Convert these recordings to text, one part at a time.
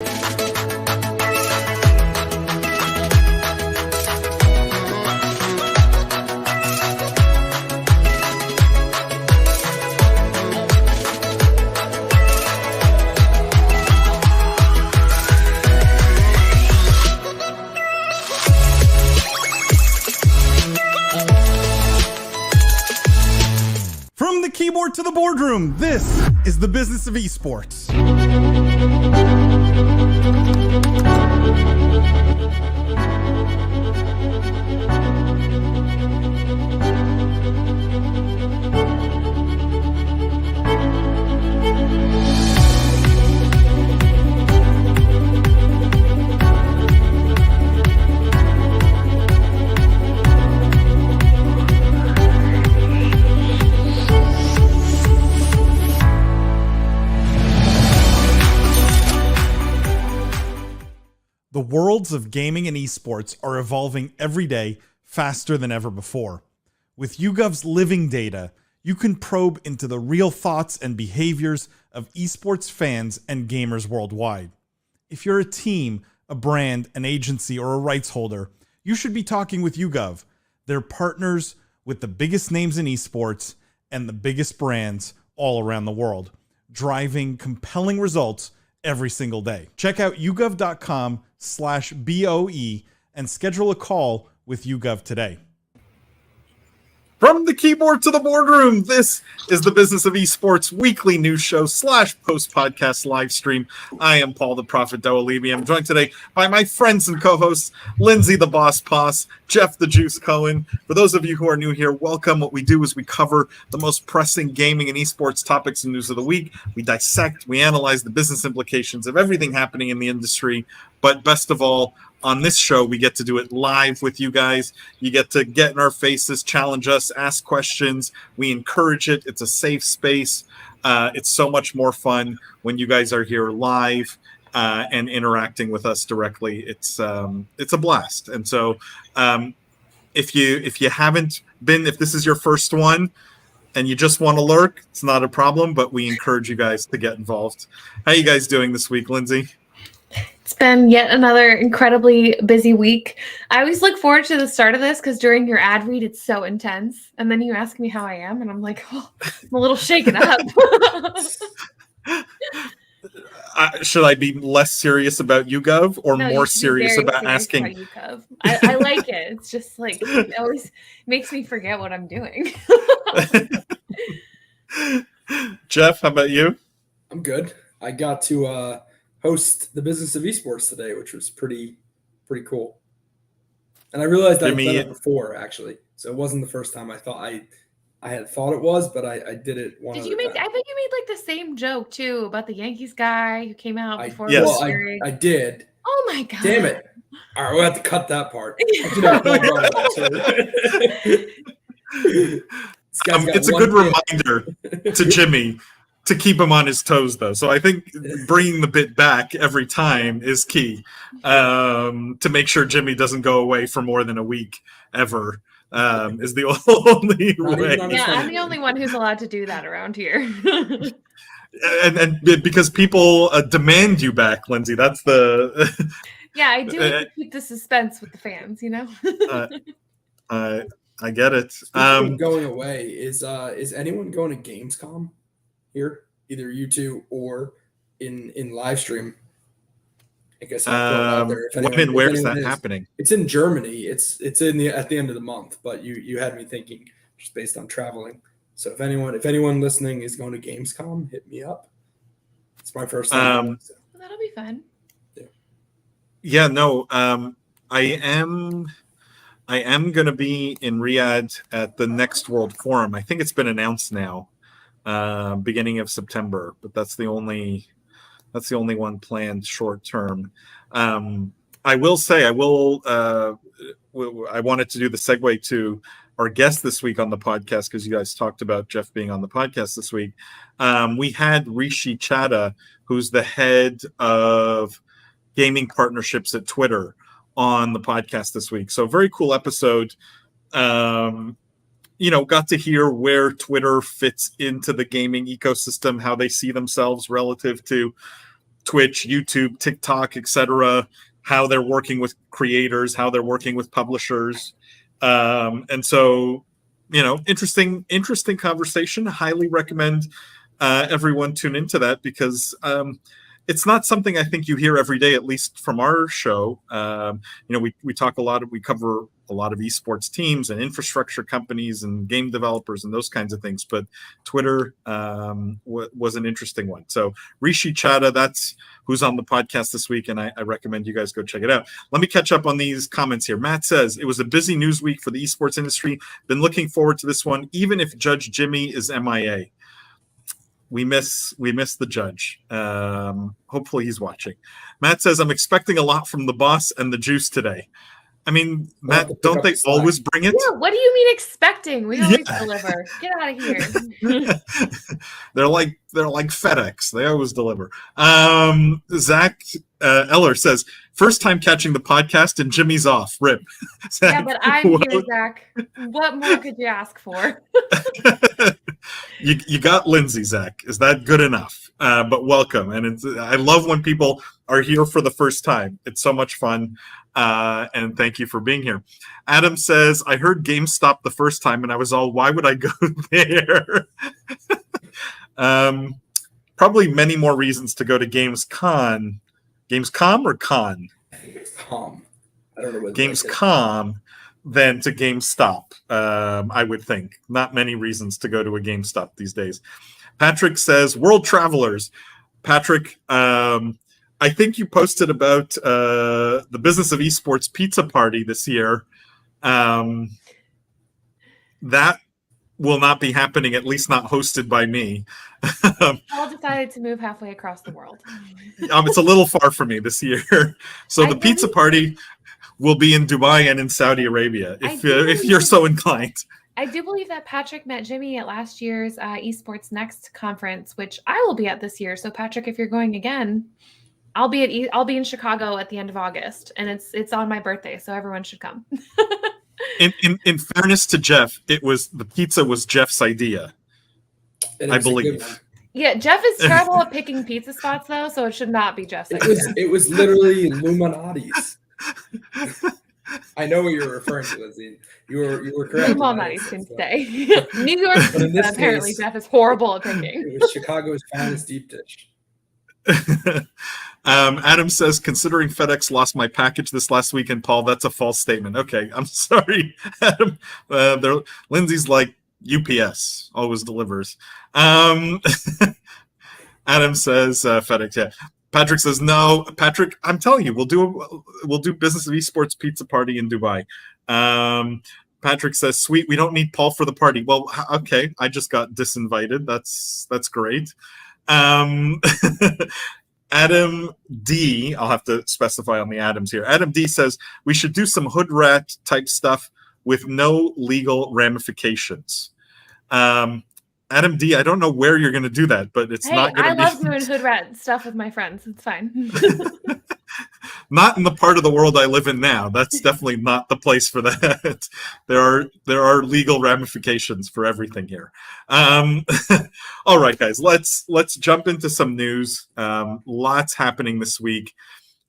From the keyboard to the boardroom, this is the Business of Esports. The worlds of gaming and esports are evolving every day faster than ever before. With YouGov's living data, you can probe into the real thoughts and behaviors of esports fans and gamers worldwide. If you're a team, a brand, an agency, or a rights holder, you should be talking with YouGov. They're partners with the biggest names in esports and the biggest brands all around the world, driving compelling results every single day. Check out yougov.com/BOE and schedule a call with YouGov today. From the keyboard to the boardroom, this is the Business of Esports weekly news show / post-podcast live stream. I am Paul the Prophet Dawalibi. I'm joined today by my friends and co-hosts, Lindsay the Boss Poss, Jeff the Juice Cohen. For those of you who are new here, welcome. What we do is we cover the most pressing gaming and esports topics and news of the week. We dissect, we analyze the business implications of everything happening in the industry. But best of all, on this show, we get to do it live with you guys. You get to get in our faces, challenge us, ask questions. We encourage it. It's a safe space. It's so much more fun when you guys are here live and interacting with us directly. It's a blast. And so if you haven't been, if this is your first one and you just want to lurk, it's not a problem, but we encourage you guys to get involved. How you guys doing this week, Lindsay? It's been yet another incredibly busy week. I always look forward to the start of this because during your ad read, it's so intense. And then you ask me how I am, and I'm like, oh, I'm a little shaken up. Should I be less serious about YouGov or more serious about asking? About I like it. It's just like, it always makes me forget what I'm doing. Jeff, how about you? I'm good. I got to host the Business of Esports today, which was pretty cool. And I realized I'd done it before, actually. So it wasn't the first time I had thought it was, but I did it one. Did you make? I think you made like the same joke too about the Yankees guy who came out before. I did. Oh my god! Damn it! All right, we'll have to cut that part. It's a good reminder to Jimmy to keep him on his toes, though. So I think bringing the bit back every time is key to make sure Jimmy doesn't go away for more than a week ever. Is the only way. Yeah, I'm the only one who's allowed to do that around here. and because people demand you back, Lindsay. That's the. Yeah, I do it to keep the suspense with the fans. You know. I get it. Going away is anyone going to Gamescom here? Either you two or in live stream. I guess where is that happening? It's in Germany. It's at the end of the month, but you had me thinking just based on traveling. So if anyone listening is going to Gamescom, hit me up. It's my first time. So. Well, that'll be fun. Yeah, no. I am going to be in Riyadh at the Next World Forum. I think it's been announced now, beginning of September, but that's the only one planned short term. I will say I wanted to do the segue to our guest this week on the podcast because you guys talked about Jeff being on the podcast this week. We had Rishi Chadha, who's the head of gaming partnerships at Twitter, on the podcast this week. So very cool episode. Got to hear where Twitter fits into the gaming ecosystem, how they see themselves relative to Twitch, YouTube, TikTok, etc., how they're working with creators, how they're working with publishers. And so, interesting conversation. Highly recommend everyone tune into that, because it's not something I think you hear every day, at least from our show. We talk a lot we cover a lot of esports teams and infrastructure companies and game developers and those kinds of things. But Twitter was an interesting one. So Rishi Chadha, that's who's on the podcast this week, and I recommend you guys go check it out. Let me catch up on these comments here. Matt says, it was a busy news week for the esports industry. Been looking forward to this one, even if Judge Jimmy is MIA. We miss the judge. Hopefully he's watching. Matt says, I'm expecting a lot from the boss and the juice today. I mean, Matt, don't they always bring it? Yeah, what do you mean expecting? We always deliver. Get out of here. They're like FedEx. They always deliver. Zach Eller says, first time catching the podcast and Jimmy's off. Rip. Zach, yeah, but I'm here, Zach. What more could you ask for? You got Lindsay, Zach. Is that good enough? But welcome. And I love when people are here for the first time. It's so much fun. And thank you for being here. Adam says, I heard GameStop the first time and I was all, why would I go there? Probably many more reasons to go to Gamescom. Gamescom or Con? I think it's Com. I don't know what Gamescom than to GameStop, I would think. Not many reasons to go to a GameStop these days. Patrick says, World Travelers. Patrick, I think you posted about the Business of Esports pizza party this year. That will not be happening, at least not hosted by me. Paul decided to move halfway across the world. It's a little far for me this year. So the pizza party will be in Dubai and in Saudi Arabia, if you're so inclined. I do believe that Patrick met Jimmy at last year's Esports Next conference, which I will be at this year. So Patrick, if you're going again, I'll be in Chicago at the end of August, and it's on my birthday, so everyone should come. In fairness to Jeff, the pizza was Jeff's idea, I believe. Yeah, Jeff is terrible at picking pizza spots, though, so it should not be Jeff's idea. It was literally Illuminati's. I know what you're referring to, Lindsay. You were correct. Illuminati's can stay. New York, apparently, Jeff is horrible at picking. It was Chicago's finest deep dish. Adam says, considering FedEx lost my package this last weekend, Paul, that's a false statement. Okay, I'm sorry, Adam. Lindsay's like UPS, always delivers. Adam says, FedEx, yeah. Patrick says, no. Patrick, I'm telling you, we'll do Business of Esports pizza party in Dubai. Patrick says, sweet, we don't need Paul for the party. Well, okay, I just got disinvited. That's great. Adam D, I'll have to specify on the Adams here. Adam D says, we should do some hood rat type stuff with no legal ramifications. Adam D, I don't know where you're going to do that, but it's not going to be. I love doing hood rat stuff with my friends. It's fine. Not in the part of the world I live in now. That's definitely not the place for that. There are legal ramifications for everything here. All right, guys, let's jump into some news. Lots happening this week.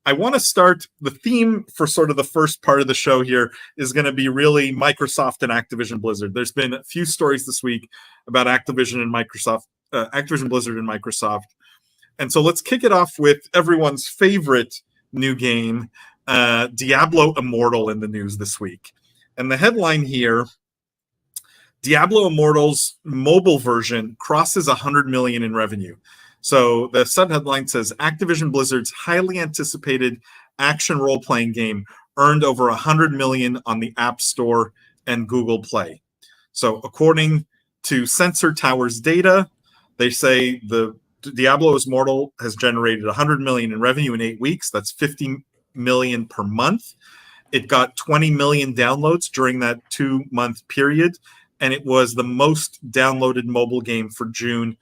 I want to start, the theme for sort of the first part of the show here is going to be really Microsoft and Activision Blizzard. There's been a few stories this week about Activision and Microsoft, Activision Blizzard and Microsoft. And so let's kick it off with everyone's favorite new game, Diablo Immortal, in the news this week. And the headline here, Diablo Immortal's mobile version crosses 100 million in revenue. So the subheadline says, Activision Blizzard's highly anticipated action role-playing game earned over 100 million on the App Store and Google Play. So according to Sensor Tower's data, they say the Diablo Immortal has generated 100 million in revenue in 8 weeks. That's 50 million per month. It got 20 million downloads during that 2-month period, and it was the most downloaded mobile game for June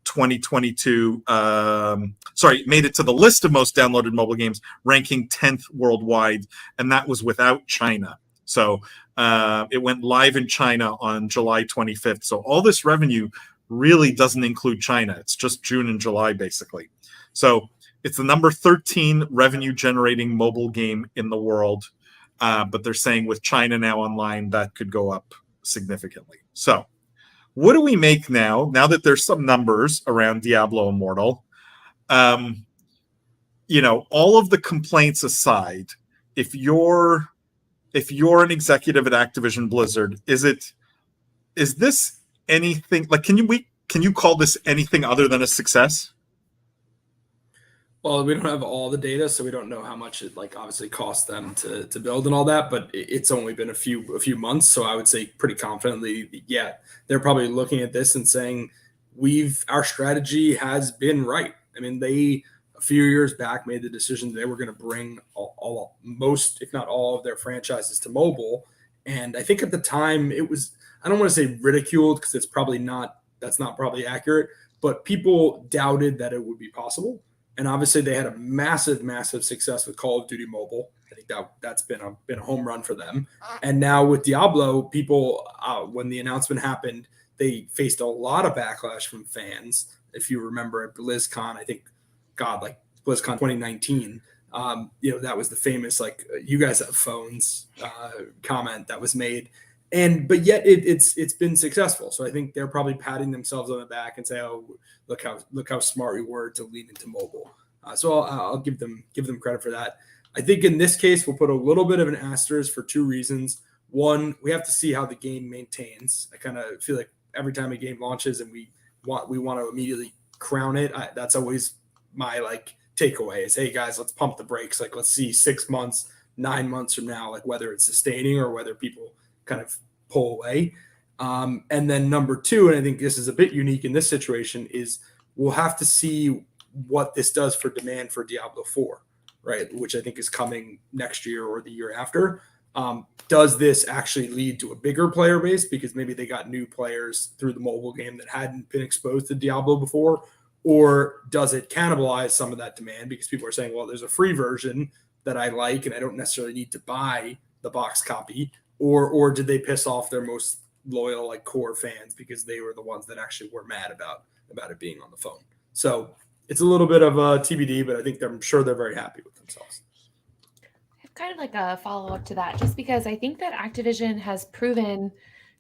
2022. It made it to the list of most downloaded mobile games, ranking 10th worldwide, and that was without China. So it went live in China on July 25th. So all this revenue really doesn't include China. It's just June and July, basically. So It's the number 13 revenue generating mobile game in the world. But they're saying with China now online, that could go up significantly. So what do we make now that there's some numbers around Diablo Immortal? All of the complaints aside, if you're an executive at Activision-Blizzard, is this anything like, can you call this anything other than a success? Well, we don't have all the data, so we don't know how much it obviously cost them to build and all that. But it's only been a few months, so I would say pretty confidently, yeah, they're probably looking at this and saying our strategy has been right. I mean, they a few years back made the decision they were going to bring most, if not all, of their franchises to mobile, and I think at the time it was, I don't want to say ridiculed because that's not probably accurate, but people doubted that it would be possible. And obviously, they had a massive, massive success with Call of Duty Mobile. I think that's been a home run for them. And now with Diablo, people, when the announcement happened, they faced a lot of backlash from fans. If you remember at BlizzCon, I think, BlizzCon 2019, that was the famous you guys have phones comment that was made. But yet it's been successful. So I think they're probably patting themselves on the back and say, "Oh, look how smart we were to lean into mobile." So I'll give them credit for that. I think in this case we'll put a little bit of an asterisk for two reasons. One, we have to see how the game maintains. I kind of feel like every time a game launches and we want to immediately crown it, that's always my takeaway is, hey guys, let's pump the brakes. Let's see 6 months, 9 months from now, whether it's sustaining or whether people kind of pull away. And then number two, and I think this is a bit unique in this situation, is we'll have to see what this does for demand for Diablo 4, right? Which I think is coming next year or the year after. Does this actually lead to a bigger player base because maybe they got new players through the mobile game that hadn't been exposed to Diablo before? Or does it cannibalize some of that demand because people are saying, well, there's a free version that I like and I don't necessarily need to buy the box copy? Or did they piss off their most loyal core fans because they were the ones that actually were mad about it being on the phone? So it's a little bit of a TBD, but I think I'm sure they're very happy with themselves. Kind of a follow-up to that, just because I think that Activision has proven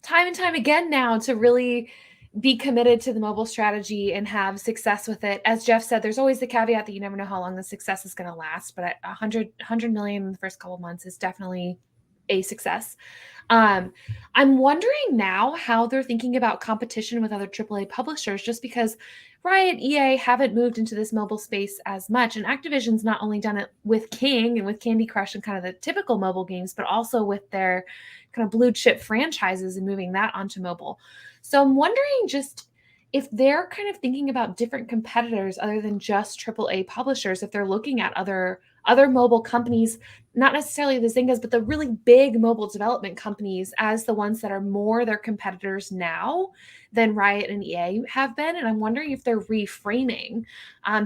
time and time again now to really be committed to the mobile strategy and have success with it. As Jeff said, there's always the caveat that you never know how long the success is going to last, but 100 million in the first couple of months is definitely a success. I'm wondering now how they're thinking about competition with other AAA publishers, just because Riot, EA haven't moved into this mobile space as much. And Activision's not only done it with King and with Candy Crush and kind of the typical mobile games, but also with their kind of blue chip franchises and moving that onto mobile. So I'm wondering just if they're kind of thinking about different competitors other than just AAA publishers, if they're looking at other mobile companies, not necessarily the Zyngas, but the really big mobile development companies as the ones that are more their competitors now than Riot and EA have been. And I'm wondering if they're reframing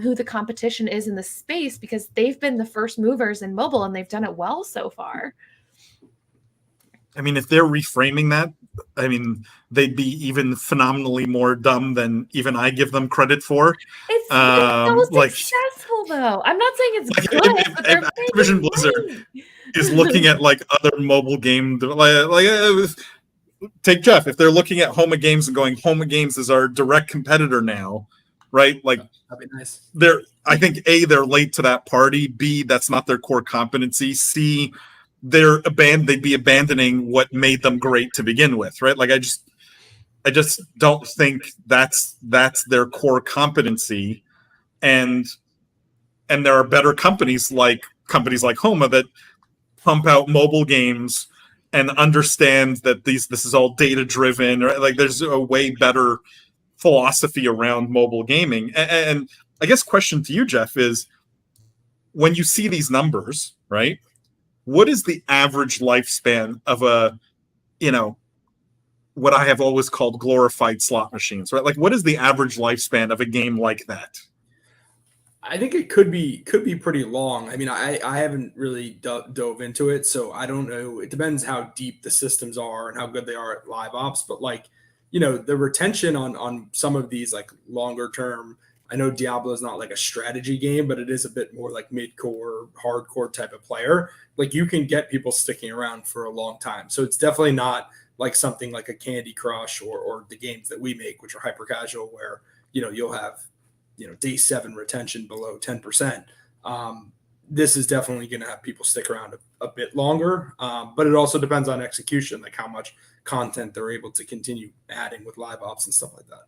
who the competition is in the space, because they've been the first movers in mobile and they've done it well so far. I mean, if they're reframing that, I mean, they'd be even phenomenally more dumb than even I give them credit for. It's so successful, though. I'm not saying it's good. If Activision-Blizzard is looking at other mobile game, take Jeff. If they're looking at Homa Games and going, Homa Games is our direct competitor now, right? That'd be nice. I think A, they're late to that party. B, that's not their core competency. C, they'd be abandoning what made them great to begin with, right? I just don't think that's their core competency, and there are better companies like Homa that pump out mobile games and understand that this is all data driven, right? There's a way better philosophy around mobile gaming. And I guess question to you, Jeff, is when you see these numbers, right? What is the average lifespan of what I have always called glorified slot machines, right? What is the average lifespan of a game like that? I think it could be pretty long. I mean, I haven't really dove into it, so I don't know. It depends how deep the systems are and how good they are at live ops. But the retention on some of these longer term I know Diablo is not like a strategy game, but it is a bit more like mid-core, hardcore type of player. Like you can get people sticking around for a long time. So it's definitely not like something like a Candy Crush or the games that we make, which are hyper casual, where, you'll have, day 7 retention below 10%. This is definitely going to have people stick around a bit longer. But it also depends on execution, like how much content they're able to continue adding with live ops and stuff like that.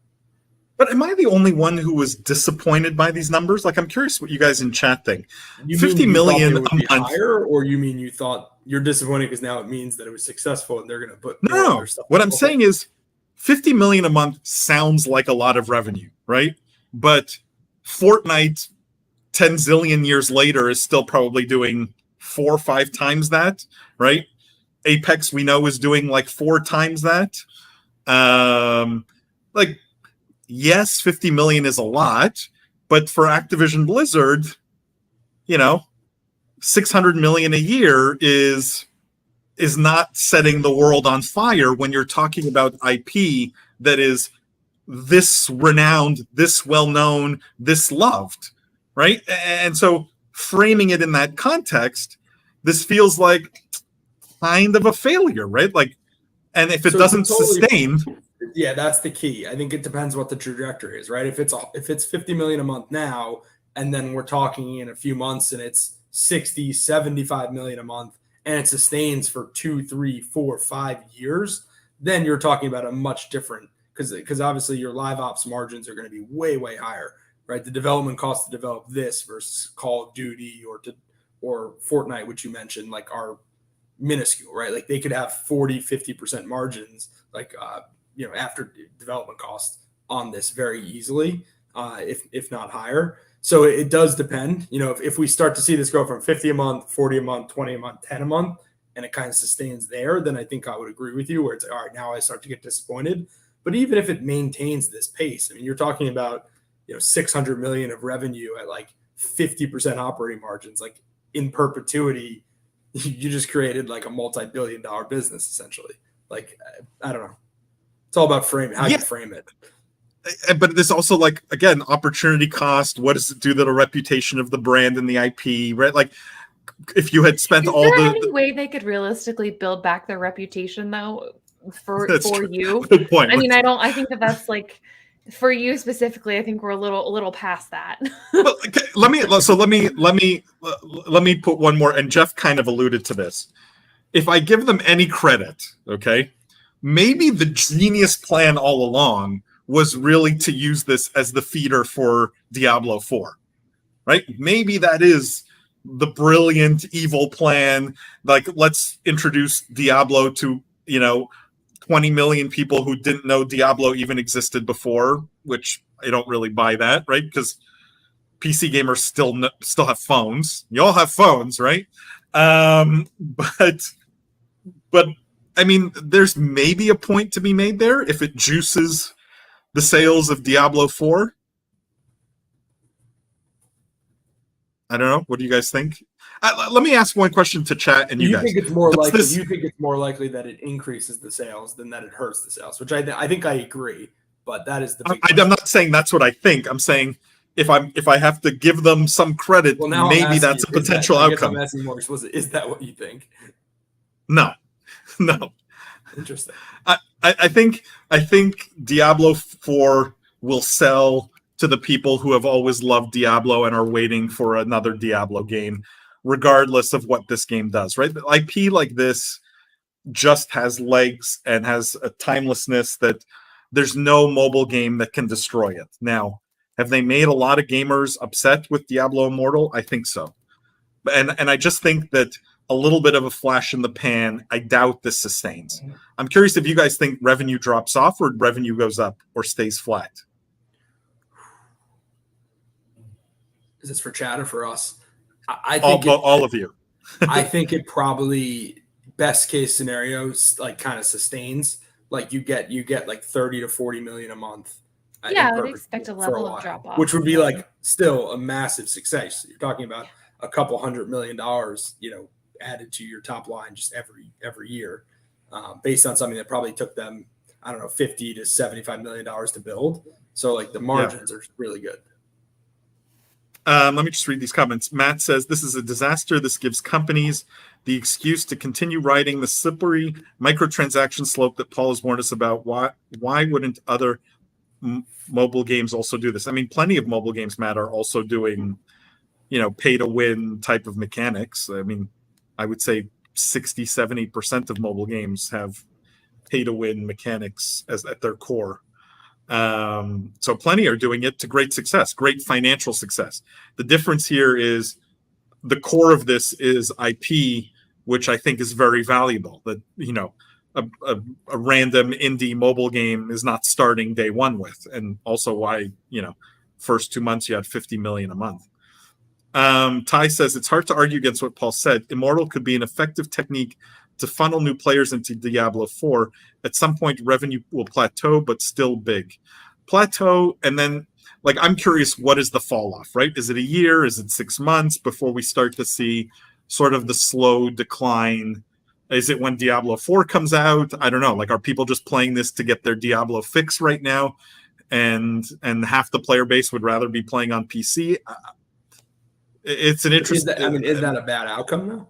But am I the only one who was disappointed by these numbers? Like, I'm curious what you guys in chat think. You 50 mean million would be a month. higher, or you mean you thought you're disappointed because now it means that it was successful and they're going to put more No. other stuff? What I'm saying is 50 million a month sounds like a lot of revenue, right? But Fortnite 10 zillion years later is still probably doing 4 or 5 times that, right? Apex, we know, is doing like 4 times that. Like, yes, 50 million is a lot, but for Activision-Blizzard, 600 million a year is not setting the world on fire when you're talking about IP that is this renowned, this well-known, this loved, right? And so framing it in that context, this feels like kind of a failure, right? Like, and if it doesn't sustain... Yeah, that's the key. I think it depends what the trajectory is, right? If it's 50 million a month now, and then we're talking in a few months and it's 60, 75 million a month, and it sustains for 2, 3, 4, 5 years, then you're talking about a much different, because obviously your live ops margins are going to be way, way higher, right? The development cost to develop this versus Call of Duty or Fortnite, which you mentioned, like, are minuscule, right? Like they could have 40, 50% margins, like, after development costs on this very easily, if not higher. So it does depend. If we start to see this go from 50 a month, 40 a month, 20 a month, 10 a month, and it kind of sustains there, then I think I would agree with you where it's like, all right, now I start to get disappointed. But even if it maintains this pace, I mean, you're talking about, 600 million of revenue at like 50% operating margins, like in perpetuity, you just created like a multi-billion-dollar business essentially. Like, I don't know. It's all about how you frame it. But there's also, like, again, opportunity cost. What does it do to the reputation of the brand and the IP, right? Like, if you had spent any way they could realistically build back their reputation, though, for you? Good point. I mean, I think that's like, for you specifically, I think we're a little past that. Well, okay, let me put one more, and Jeff kind of alluded to this. If I give them any credit, okay, maybe the genius plan all along was really to use this as the feeder for Diablo 4, right? Maybe that is the brilliant evil plan. Like, let's introduce Diablo to, 20 million people who didn't know Diablo even existed before, which I don't really buy that, right? Because PC gamers still have phones. You all have phones, right? But I mean, there's maybe a point to be made there if it juices the sales of Diablo 4. I don't know. What do you guys think? Let me ask one question to chat and you guys. Do you think it's more likely that it increases the sales than that it hurts the sales? Which I think I agree, but that is the big question. I'm not saying that's what I think. I'm saying if I have to give them some credit, maybe that's a potential outcome. I'm asking more explicit. Is that what you think? No. Interesting. I think Diablo 4 will sell to the people who have always loved Diablo and are waiting for another Diablo game, regardless of what this game does, right? The IP like this just has legs and has a timelessness that there's no mobile game that can destroy it. Now, have they made a lot of gamers upset with Diablo Immortal? I think so. And I just think that a little bit of a flash in the pan, I doubt this sustains. I'm curious if you guys think revenue drops off or revenue goes up or stays flat. Is this for chat or for us? I think all of you. I think it probably, best case scenarios, like kind of sustains. Like you get like 30 to 40 million a month. Yeah, I would expect a level of drop off, which would be like still a massive success. You're talking about a couple $100 million, added to your top line just every year, based on something that probably took them, I don't know, $50 to $75 million to build. So like the margins are really good. Let me just read these comments. Matt says, this is a disaster. This gives companies the excuse to continue riding the slippery microtransaction slope that Paul has warned us about. Why wouldn't other mobile games also do this? I mean, plenty of mobile games, Matt, are also doing, pay to win type of mechanics. I mean, I would say 60-70% of mobile games have pay to win mechanics at their core. So plenty are doing it to great success, great financial success. The difference here is the core of this is IP, which I think is very valuable. That a random indie mobile game is not starting day one with, and also why first 2 months you had 50 million a month. Ty says it's hard to argue against what Paul said. Immortal could be an effective technique to funnel new players into Diablo 4. At some point, revenue will plateau, but still big. Plateau, and then, I'm curious, what is the fall off, right? Is it a year? Is it 6 months before we start to see sort of the slow decline? Is it when Diablo 4 comes out? I don't know. Are people just playing this to get their Diablo fix right now? And half the player base would rather be playing on PC? It's an interesting... Is that a bad outcome, though?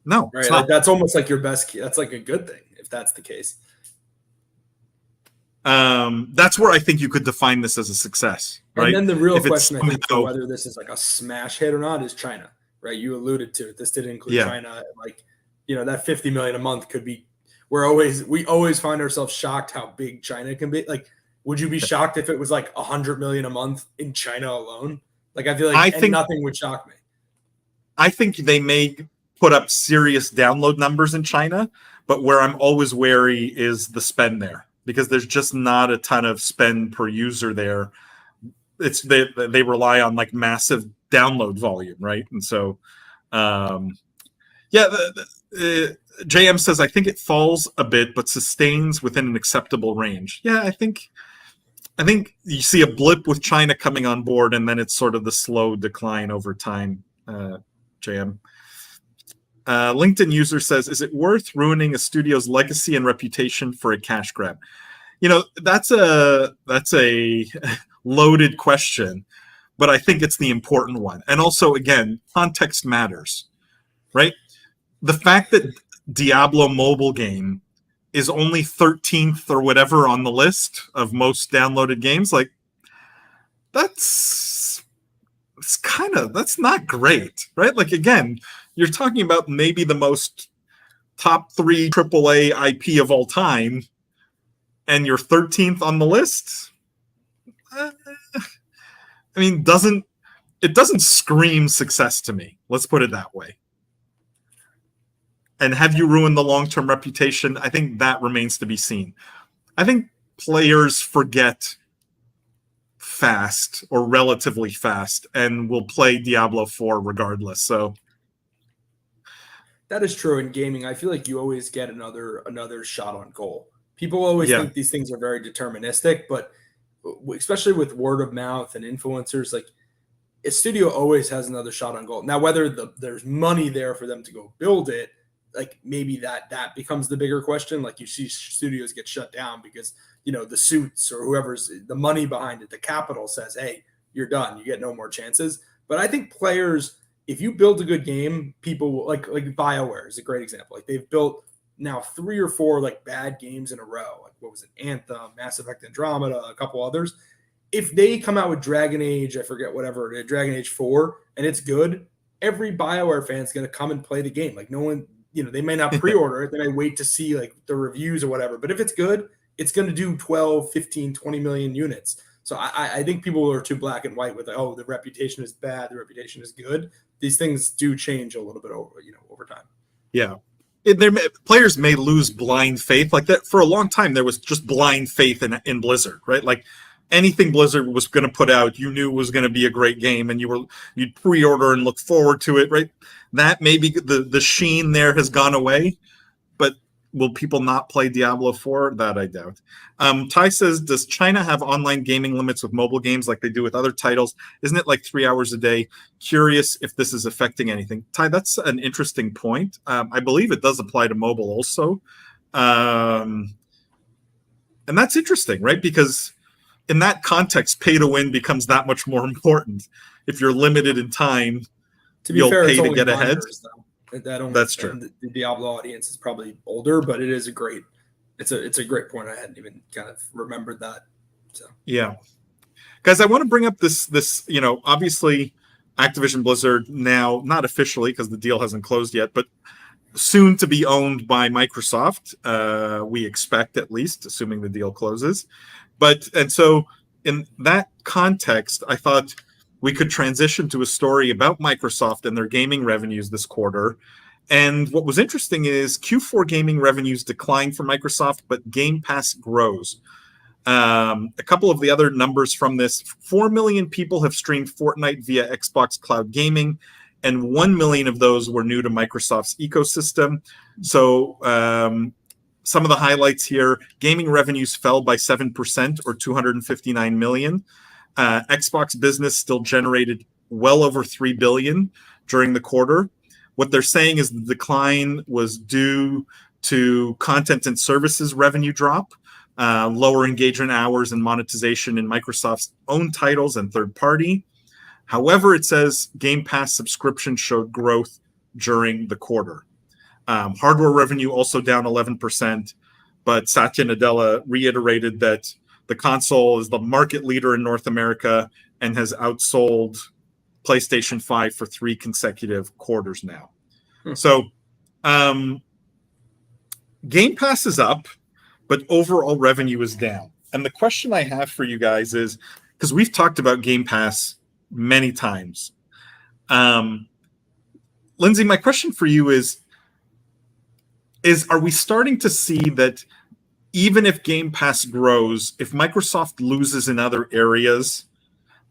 No, right. That's almost like your best. That's like a good thing if that's the case. That's where I think you could define this as a success, right? And then the real question, I think, for whether this is like a smash hit or not, is China, right? You alluded to it. This did include China. That 50 million a month could be. We always find ourselves shocked how big China can be. Would you be shocked if it was 100 million a month in China alone? I feel like nothing would shock me. I think they may put up serious download numbers in China, but where I'm always wary is the spend there, because there's just not a ton of spend per user there. They rely on massive download volume, right? And so, JM says, I think it falls a bit, but sustains within an acceptable range. Yeah, I think you see a blip with China coming on board, and then it's sort of the slow decline over time, JM. LinkedIn user says, is it worth ruining a studio's legacy and reputation for a cash grab? That's a loaded question, but I think it's the important one. And also, again, context matters, right? The fact that Diablo mobile game is only 13th or whatever on the list of most downloaded games, that's not great, right? Again, you're talking about maybe the most top 3 AAA IP of all time, and you're 13th on the list. It doesn't scream success to me. Let's put it that way. And have you ruined the long-term reputation? I think that remains to be seen. I think players forget fast or relatively fast and will play Diablo 4 regardless. So that is true in gaming. I feel like you always get another shot on goal. People always think these things are very deterministic, but especially with word of mouth and influencers, a studio always has another shot on goal. Now, whether there's money there for them to go build it, maybe that becomes the bigger question. You see studios get shut down because the suits or whoever's the money behind it, the capital says, hey, you're done, you get no more chances. But I think players, if you build a good game, people will, like BioWare is a great example. They've built now 3 or 4 bad games in a row. What was it? Anthem, Mass Effect Andromeda, a couple others. If they come out with Dragon Age, I forget whatever, Dragon Age 4, and it's good, every BioWare fan's going to come and play the game. No one, they may not pre-order it. They may wait to see the reviews or whatever. But if it's good, it's going to do 12, 15, 20 million units. So I think people are too black and white with, the reputation is bad, the reputation is good. These things do change a little bit over time. Yeah. Players may lose blind faith like that. For a long time, there was just blind faith in Blizzard, right? Anything Blizzard was going to put out, you knew was going to be a great game, and you'd pre-order and look forward to it, right? That maybe the sheen there has gone away, but will people not play Diablo 4? That I doubt. Ty says, does China have online gaming limits with mobile games like they do with other titles? Isn't it 3 hours a day? Curious if this is affecting anything. Ty, that's an interesting point. I believe it does apply to mobile also. And that's interesting, right? Because in that context, pay to win becomes that much more important. if you're limited in time, to be you'll fair, pay it's to only get ahead. minors, though. That only, That's true. And the Diablo audience is probably older, but it is a great. It's a great point. I hadn't even kind of remembered that. So yeah, guys, I want to bring up this. Obviously, Activision Blizzard now, not officially because the deal hasn't closed yet, but soon to be owned by Microsoft. We expect, at least, assuming the deal closes. And so in that context, I thought we could transition to a story about Microsoft and their gaming revenues this quarter. And what was interesting is Q4 gaming revenues declined for Microsoft, but Game Pass grows. A couple of the other numbers from this: 4 million people have streamed Fortnite via Xbox Cloud Gaming, and 1 million of those were new to Microsoft's ecosystem. So some of the highlights here: gaming revenues fell by 7% or 259 million. Xbox Business still generated well over 3 billion during the quarter. What they're saying is the decline was due to content and services revenue drop, lower engagement hours and monetization in Microsoft's own titles and third party. However, it says Game Pass subscription showed growth during the quarter. Hardware revenue also down 11%, but Satya Nadella reiterated that the console is the market leader in North America and has outsold PlayStation 5 for 3 consecutive quarters now. So Game Pass is up, but overall revenue is down. And the question I have for you guys is, because we've talked about Game Pass many times. Lindsay, my question for you is are we starting to see that even if Game Pass grows, if Microsoft loses in other areas,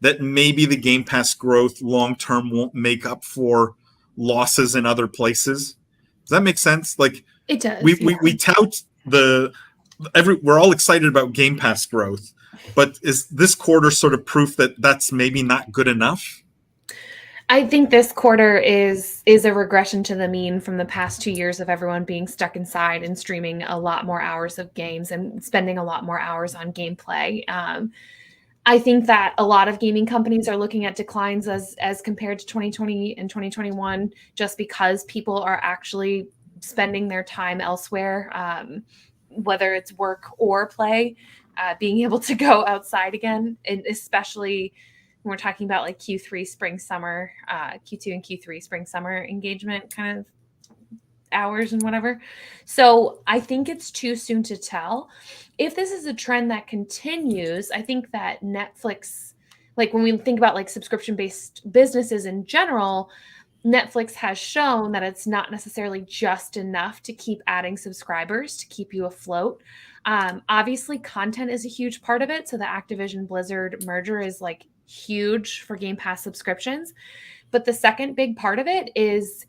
that maybe the Game Pass growth long-term won't make up for losses in other places? Does that make sense? Like, it does. We tout we're all excited about Game Pass growth, but is this quarter sort of proof that that's maybe not good enough? I think this quarter is a regression to the mean from the past 2 years of everyone being stuck inside and streaming a lot more hours of games and spending a lot more hours on gameplay. I think that a lot of gaming companies are looking at declines as compared to 2020 and 2021, just because people are actually spending their time elsewhere, whether it's work or play, being able to go outside again, and especially when we're talking about like Q3 spring summer, Q2 and Q3 spring summer engagement kind of hours and whatever. So I think it's too soon to tell. If this is a trend that continues, I think that Netflix, like when we think about like subscription-based businesses in general, Netflix has shown that it's not necessarily just enough to keep adding subscribers to keep you afloat. Obviously, content is a huge part of it. So the Activision-Blizzard merger is like huge for Game Pass subscriptions. But the second big part of it is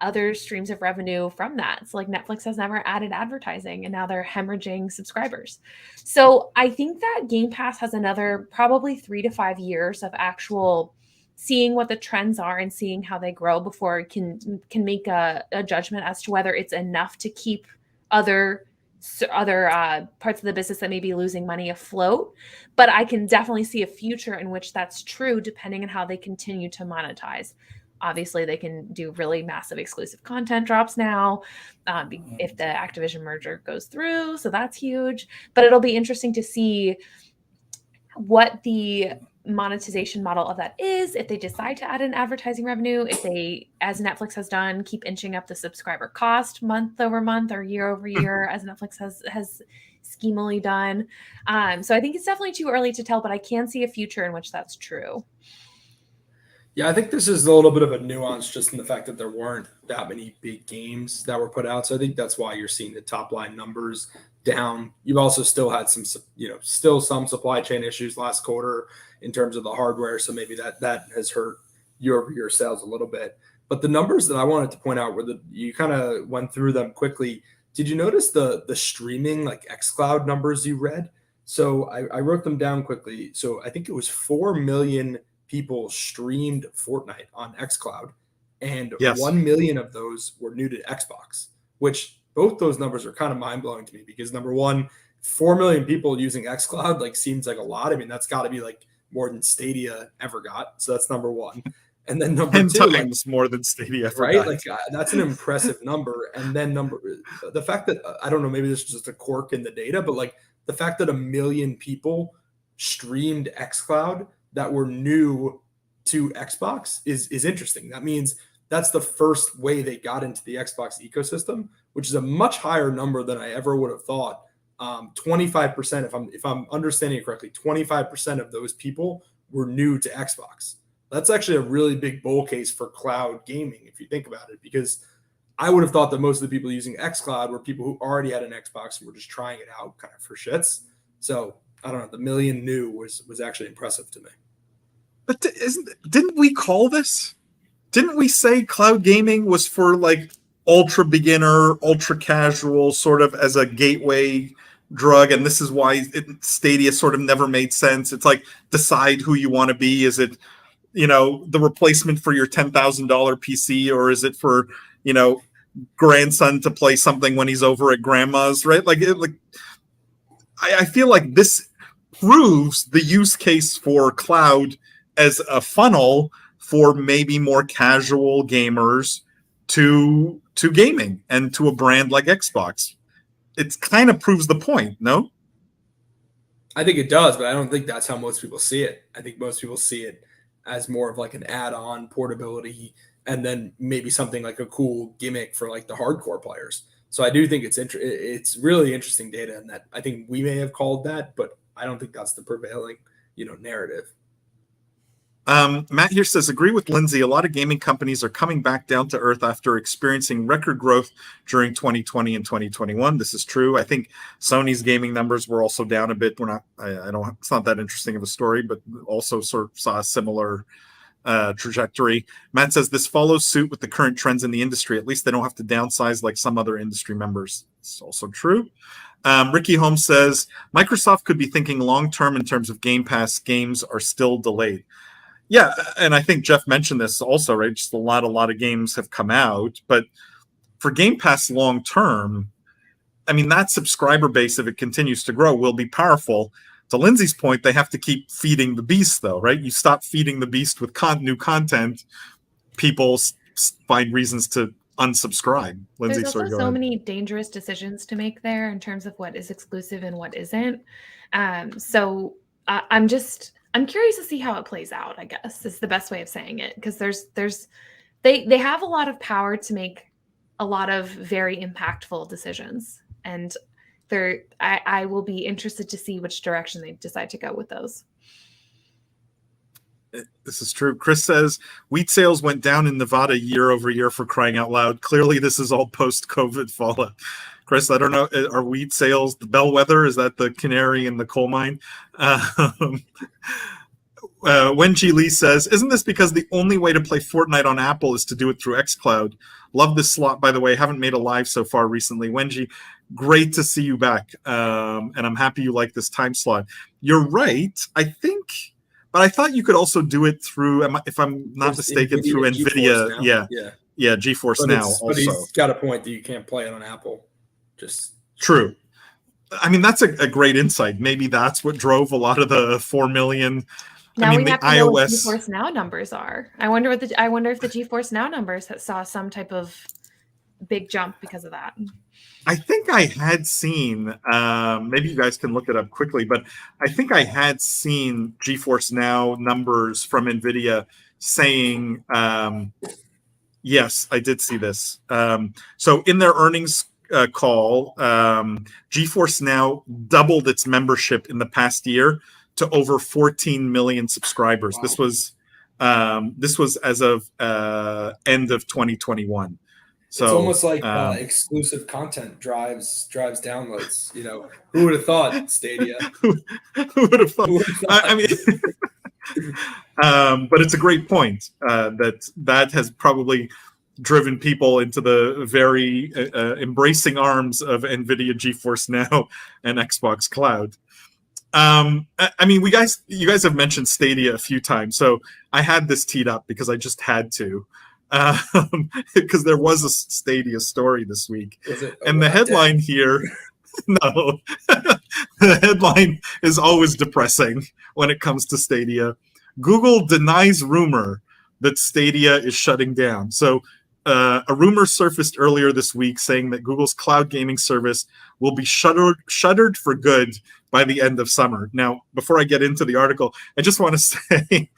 other streams of revenue from that. So like Netflix has never added advertising and now they're hemorrhaging subscribers. So I think that Game Pass has another probably 3 to 5 years of actual seeing what the trends are and seeing how they grow before it can make a judgment as to whether it's enough to keep other parts of the business that may be losing money afloat. But I can definitely see a future in which that's true, depending on how they continue to monetize. Obviously, they can do really massive exclusive content drops now if the Activision merger goes through. So that's huge. But it'll be interesting to see what the monetization model of that is, if they decide to add an advertising revenue, if they, as Netflix has done, keep inching up the subscriber cost month over month or year over year, as Netflix has schemily done. So I think it's definitely too early to tell, but I can see a future in which that's true. Yeah, I think this is a little bit of a nuance just in the fact that there weren't that many big games that were put out. So I think that's why you're seeing the top line numbers down. You've also still had some supply chain issues last quarter in terms of the hardware. So maybe that has hurt year-over-year sales a little bit. But the numbers that I wanted to point out were you kind of went through them quickly. Did you notice the streaming like xCloud numbers you read? So I wrote them down quickly. So I think it was 4 million people streamed Fortnite on xCloud, and 1 million of those were new to Xbox, which both those numbers are kind of mind-blowing to me because number one, 4 million people using xCloud like seems like a lot. I mean, that's got to be like more than Stadia ever got. So that's number one. And then number 10 two, times more than Stadia ever right? got. Like that's an impressive number. And then the fact that I don't know, maybe this is just a quirk in the data, but like the fact that 1 million people streamed xCloud that were new to Xbox is interesting. That means that's the first way they got into the Xbox ecosystem, which is a much higher number than I ever would have thought. 25%, if I'm understanding it correctly, 25% of those people were new to Xbox. That's actually a really big bull case for cloud gaming, if you think about it, because I would have thought that most of the people using xCloud were people who already had an Xbox and were just trying it out kind of for shits. So I don't know, the 1 million new was actually impressive to me. But didn't we call this? Didn't we say cloud gaming was for like ultra beginner, ultra casual, sort of as a gateway drug? And this is why Stadia sort of never made sense. It's like, decide who you want to be. Is it, the replacement for your $10,000 PC, or is it for, grandson to play something when he's over at grandma's, right? I feel like this proves the use case for cloud as a funnel for maybe more casual gamers to gaming and to a brand like Xbox. It kind of proves the point, no? I think it does, but I don't think that's how most people see it. I think most people see it as more of like an add-on portability, and then maybe something like a cool gimmick for like the hardcore players. So I do think it's really interesting data, and that I think we may have called that, but I don't think that's the prevailing, narrative. Matt here says, agree with Lindsay. A lot of gaming companies are coming back down to earth after experiencing record growth during 2020 and 2021. This is true. I think Sony's gaming numbers were also down a bit. It's not that interesting of a story, but also sort of saw a similar trajectory. Matt says this follows suit with the current trends in the industry. At least they don't have to downsize like some other industry members. It's also true. Ricky Holmes says Microsoft could be thinking long-term in terms of Game Pass. Games are still delayed. Yeah, and I think Jeff mentioned this also, right? Just a lot of games have come out, but for Game Pass long term, I mean, that subscriber base, if it continues to grow, will be powerful. To Lindsay's point, they have to keep feeding the beast, though, right? You stop feeding the beast with new content, people find reasons to unsubscribe. Lindsay, there's also so many dangerous decisions to make there in terms of what is exclusive and what isn't. So I'm curious to see how it plays out, I guess, is the best way of saying it, because they have a lot of power to make a lot of very impactful decisions, and I will be interested to see which direction they decide to go with those. This is true. Chris says wheat sales went down in Nevada year over year, for crying out loud. Clearly, this is all post-COVID fallout. Chris, I don't know. Are wheat sales the bellwether? Is that the canary in the coal mine? Wenji Lee says, isn't this because the only way to play Fortnite on Apple is to do it through xCloud? Love this slot, by the way. Haven't made a live so far recently. Wenji, great to see you back. And I'm happy you like this time slot. You're right, I think, but I thought you could also do it through, if I'm not mistaken, through NVIDIA. Yeah, GeForce Now also. But he's got a point that you can't play it on Apple. Just true. I mean, that's a great insight. Maybe that's what drove a lot of the 4 million. Now we have to know what GeForce Now numbers are. I wonder if the GeForce Now numbers saw some type of big jump because of that. I think I had seen, maybe you guys can look it up quickly, but I think I had seen GeForce Now numbers from NVIDIA saying, yes, I did see this. So in their earnings call, GeForce Now doubled its membership in the past year to over 14 million subscribers. Wow. This was as of end of 2021. So it's almost like exclusive content drives downloads. Who would have thought Stadia? who would have thought? I mean, but it's a great point that has probably driven people into the very embracing arms of NVIDIA GeForce Now and Xbox Cloud. I mean, you guys have mentioned Stadia a few times, so I had this teed up because I just had to, because there was a Stadia story this week, and the headline here, no, The headline is always depressing when it comes to Stadia. Google denies rumor that Stadia is shutting down. So a rumor surfaced earlier this week saying that Google's cloud gaming service will be shuttered for good by the end of summer. Now, before I get into the article, I just want to say,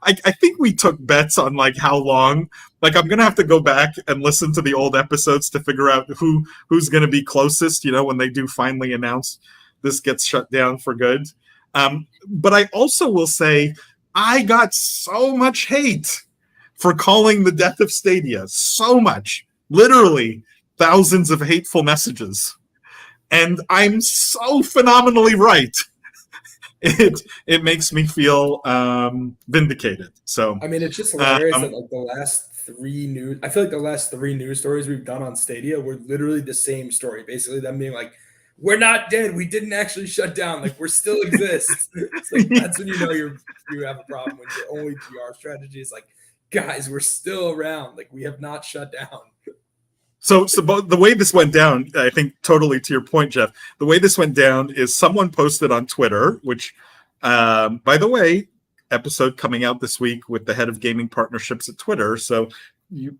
I think we took bets on like how long. Like I'm gonna have to go back and listen to the old episodes to figure out who's gonna be closest. When they do finally announce this gets shut down for good. But I also will say I got so much hate for calling the death of Stadia. So much, literally thousands of hateful messages. And I'm so phenomenally right. It makes me feel vindicated. So I mean, it's just hilarious that like the last three news stories we've done on Stadia were literally the same story. Basically, them being like, "We're not dead. We didn't actually shut down. Like, we still exist." It's like that's when you know you have a problem, when your only PR strategy is like, "Guys, we're still around. Like, we have not shut down." So the way this went down, I think totally to your point, Jeff, the way this went down is someone posted on Twitter, which, by the way, episode coming out this week with the head of gaming partnerships at Twitter. So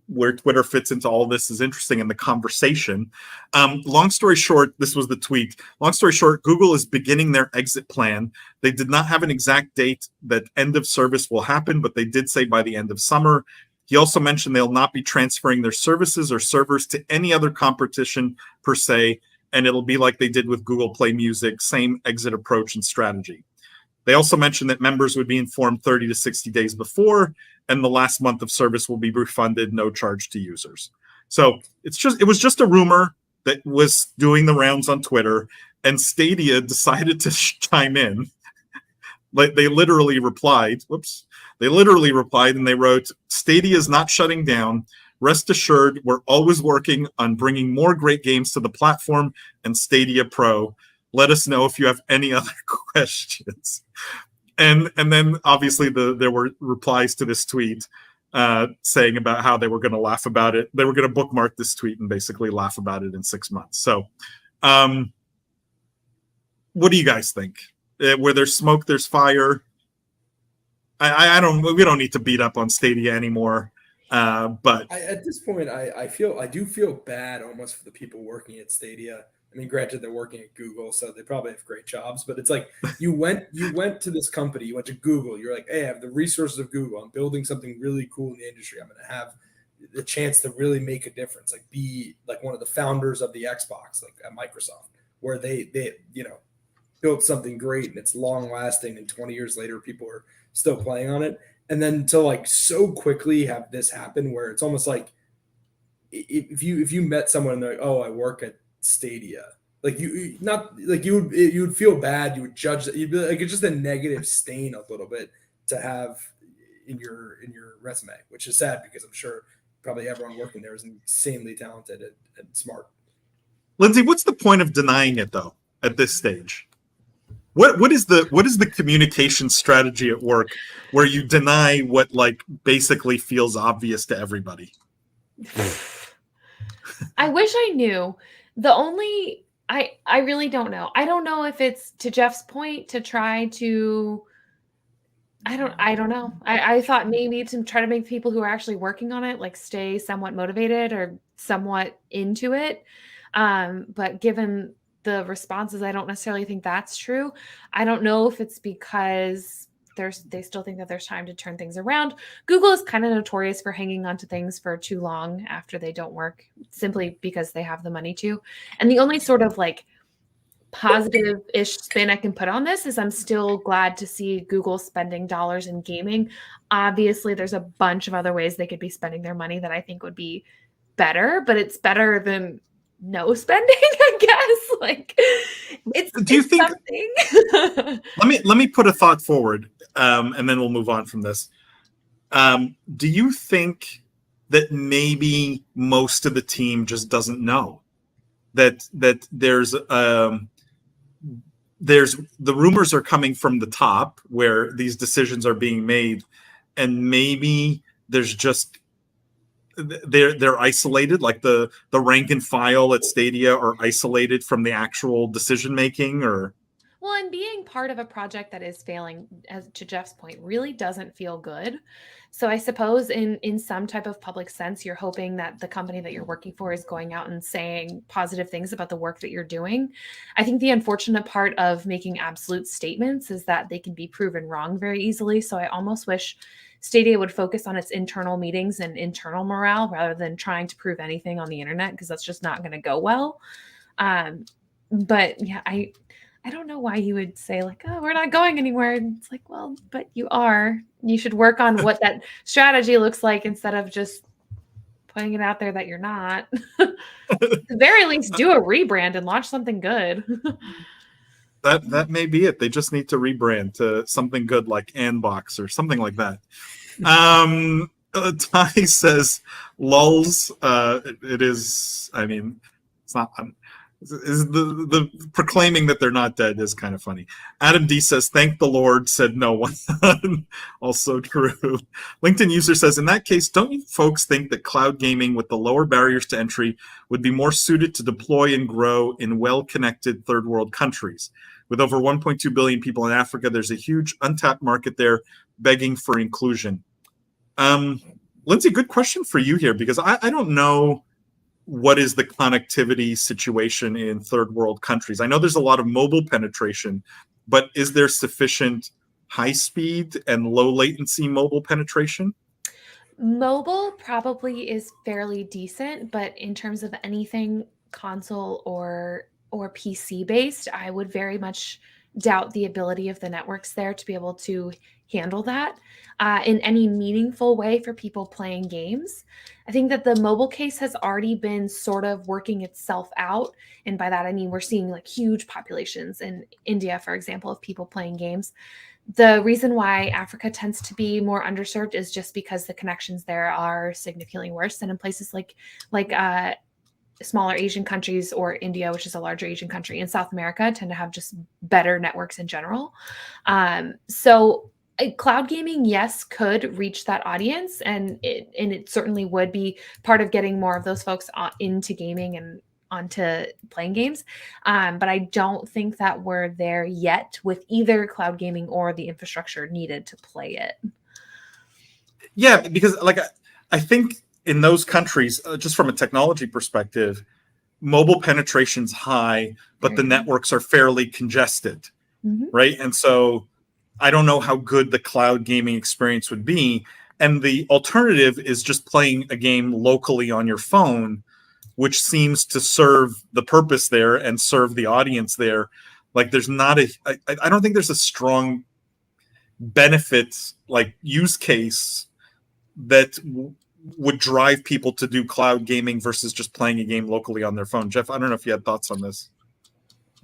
where Twitter fits into all this is interesting in the conversation. Long story short, this was the tweet. Long story short, Google is beginning their exit plan. They did not have an exact date that end of service will happen, but they did say by the end of summer. He also mentioned they'll not be transferring their services or servers to any other competition per se, and it'll be like they did with Google Play Music, same exit approach and strategy. They also mentioned that members would be informed 30 to 60 days before, and the last month of service will be refunded, no charge to users. So it was just a rumor that was doing the rounds on Twitter, and Stadia decided to chime in. Like they literally replied, and they wrote, "Stadia is not shutting down. Rest assured, we're always working on bringing more great games to the platform and Stadia Pro. Let us know if you have any other questions." And then obviously there were replies to this tweet saying about how they were going to laugh about it. They were going to bookmark this tweet and basically laugh about it in 6 months. So what do you guys think? Where there's smoke, there's fire. We don't need to beat up on Stadia anymore. But at this point, I do feel bad almost for the people working at Stadia. I mean, granted, they're working at Google, so they probably have great jobs. But it's like you went to this company, you went to Google. You're like, hey, I have the resources of Google. I'm building something really cool in the industry. I'm going to have the chance to really make a difference, like be like one of the founders of the Xbox, like at Microsoft, where they built something great and it's long lasting. And 20 years later, people are still playing on it. And then to like so quickly have this happen, where it's almost like if you met someone and they're like, "Oh, I work at Stadia," like you would feel bad. You would judge that. You'd be like, it's just a negative stain a little bit to have in your resume, which is sad because I'm sure probably everyone working there is insanely talented and smart. Lindsay, what's the point of denying it though at this stage? What is the communication strategy at work where you deny what like basically feels obvious to everybody? I wish I knew. I really don't know. I don't know if it's, to Jeff's point, to try to, I don't know. I thought maybe to try to make people who are actually working on it like stay somewhat motivated or somewhat into it. But given the responses, I don't necessarily think that's true. I don't know if it's because they still think that there's time to turn things around. Google is kind of notorious for hanging on to things for too long after they don't work, simply because they have the money to. And the only sort of like positive-ish spin I can put on this is I'm still glad to see Google spending dollars in gaming. Obviously, there's a bunch of other ways they could be spending their money that I think would be better, but it's better than no spending, I guess. Like, do you think something? let me put a thought forward, and then we'll move on from this. Do you think that maybe most of the team just doesn't know that there's the rumors are coming from the top where these decisions are being made, and maybe there's just they're isolated, like the rank and file at Stadia are isolated from the actual decision making, or? Well, and being part of a project that is failing, as to Jeff's point, really doesn't feel good. So I suppose in some type of public sense, you're hoping that the company that you're working for is going out and saying positive things about the work that you're doing. I think the unfortunate part of making absolute statements is that they can be proven wrong very easily. So I almost wish Stadia would focus on its internal meetings and internal morale rather than trying to prove anything on the internet, because that's just not going to go well. But yeah, I don't know why you would say like, oh, we're not going anywhere. And it's like, well, but you are. You should work on what that strategy looks like instead of just putting it out there that you're not. At the very least, do a rebrand and launch something good. That may be it. They just need to rebrand to something good like Anbox or something like that. Ty says, lulz. It is, I mean, it's not... Is the proclaiming that they're not dead is kind of funny. Adam D says, thank the Lord, said no one. Also true. LinkedIn user says, in that case, don't you folks think that cloud gaming with the lower barriers to entry would be more suited to deploy and grow in well-connected third world countries? With over 1.2 billion people in Africa, there's a huge untapped market there begging for inclusion. Lindsay, good question for you here, because I don't know what is the connectivity situation in third world countries. I know there's a lot of mobile penetration, but is there sufficient high speed and low latency mobile penetration? Mobile probably is fairly decent, but in terms of anything console or PC based, I would very much doubt the ability of the networks there to be able to handle that in any meaningful way for people playing games. I think that the mobile case has already been sort of working itself out. And by that, I mean, we're seeing like huge populations in India, for example, of people playing games. The reason why Africa tends to be more underserved is just because the connections there are significantly worse than in places like smaller Asian countries, or India, which is a larger Asian country, and South America tend to have just better networks in general. So cloud gaming, yes, could reach that audience, and it certainly would be part of getting more of those folks into gaming and onto playing games. But I don't think that we're there yet with either cloud gaming or the infrastructure needed to play it. Yeah, because like I think in those countries, just from a technology perspective, mobile penetration's high, but the networks are fairly congested, right? And so I don't know how good the cloud gaming experience would be. And the alternative is just playing a game locally on your phone, which seems to serve the purpose there and serve the audience there. Like there's not I don't think there's a strong benefit, like use case that would drive people to do cloud gaming versus just playing a game locally on their phone. Jeff, I don't know if you had thoughts on this.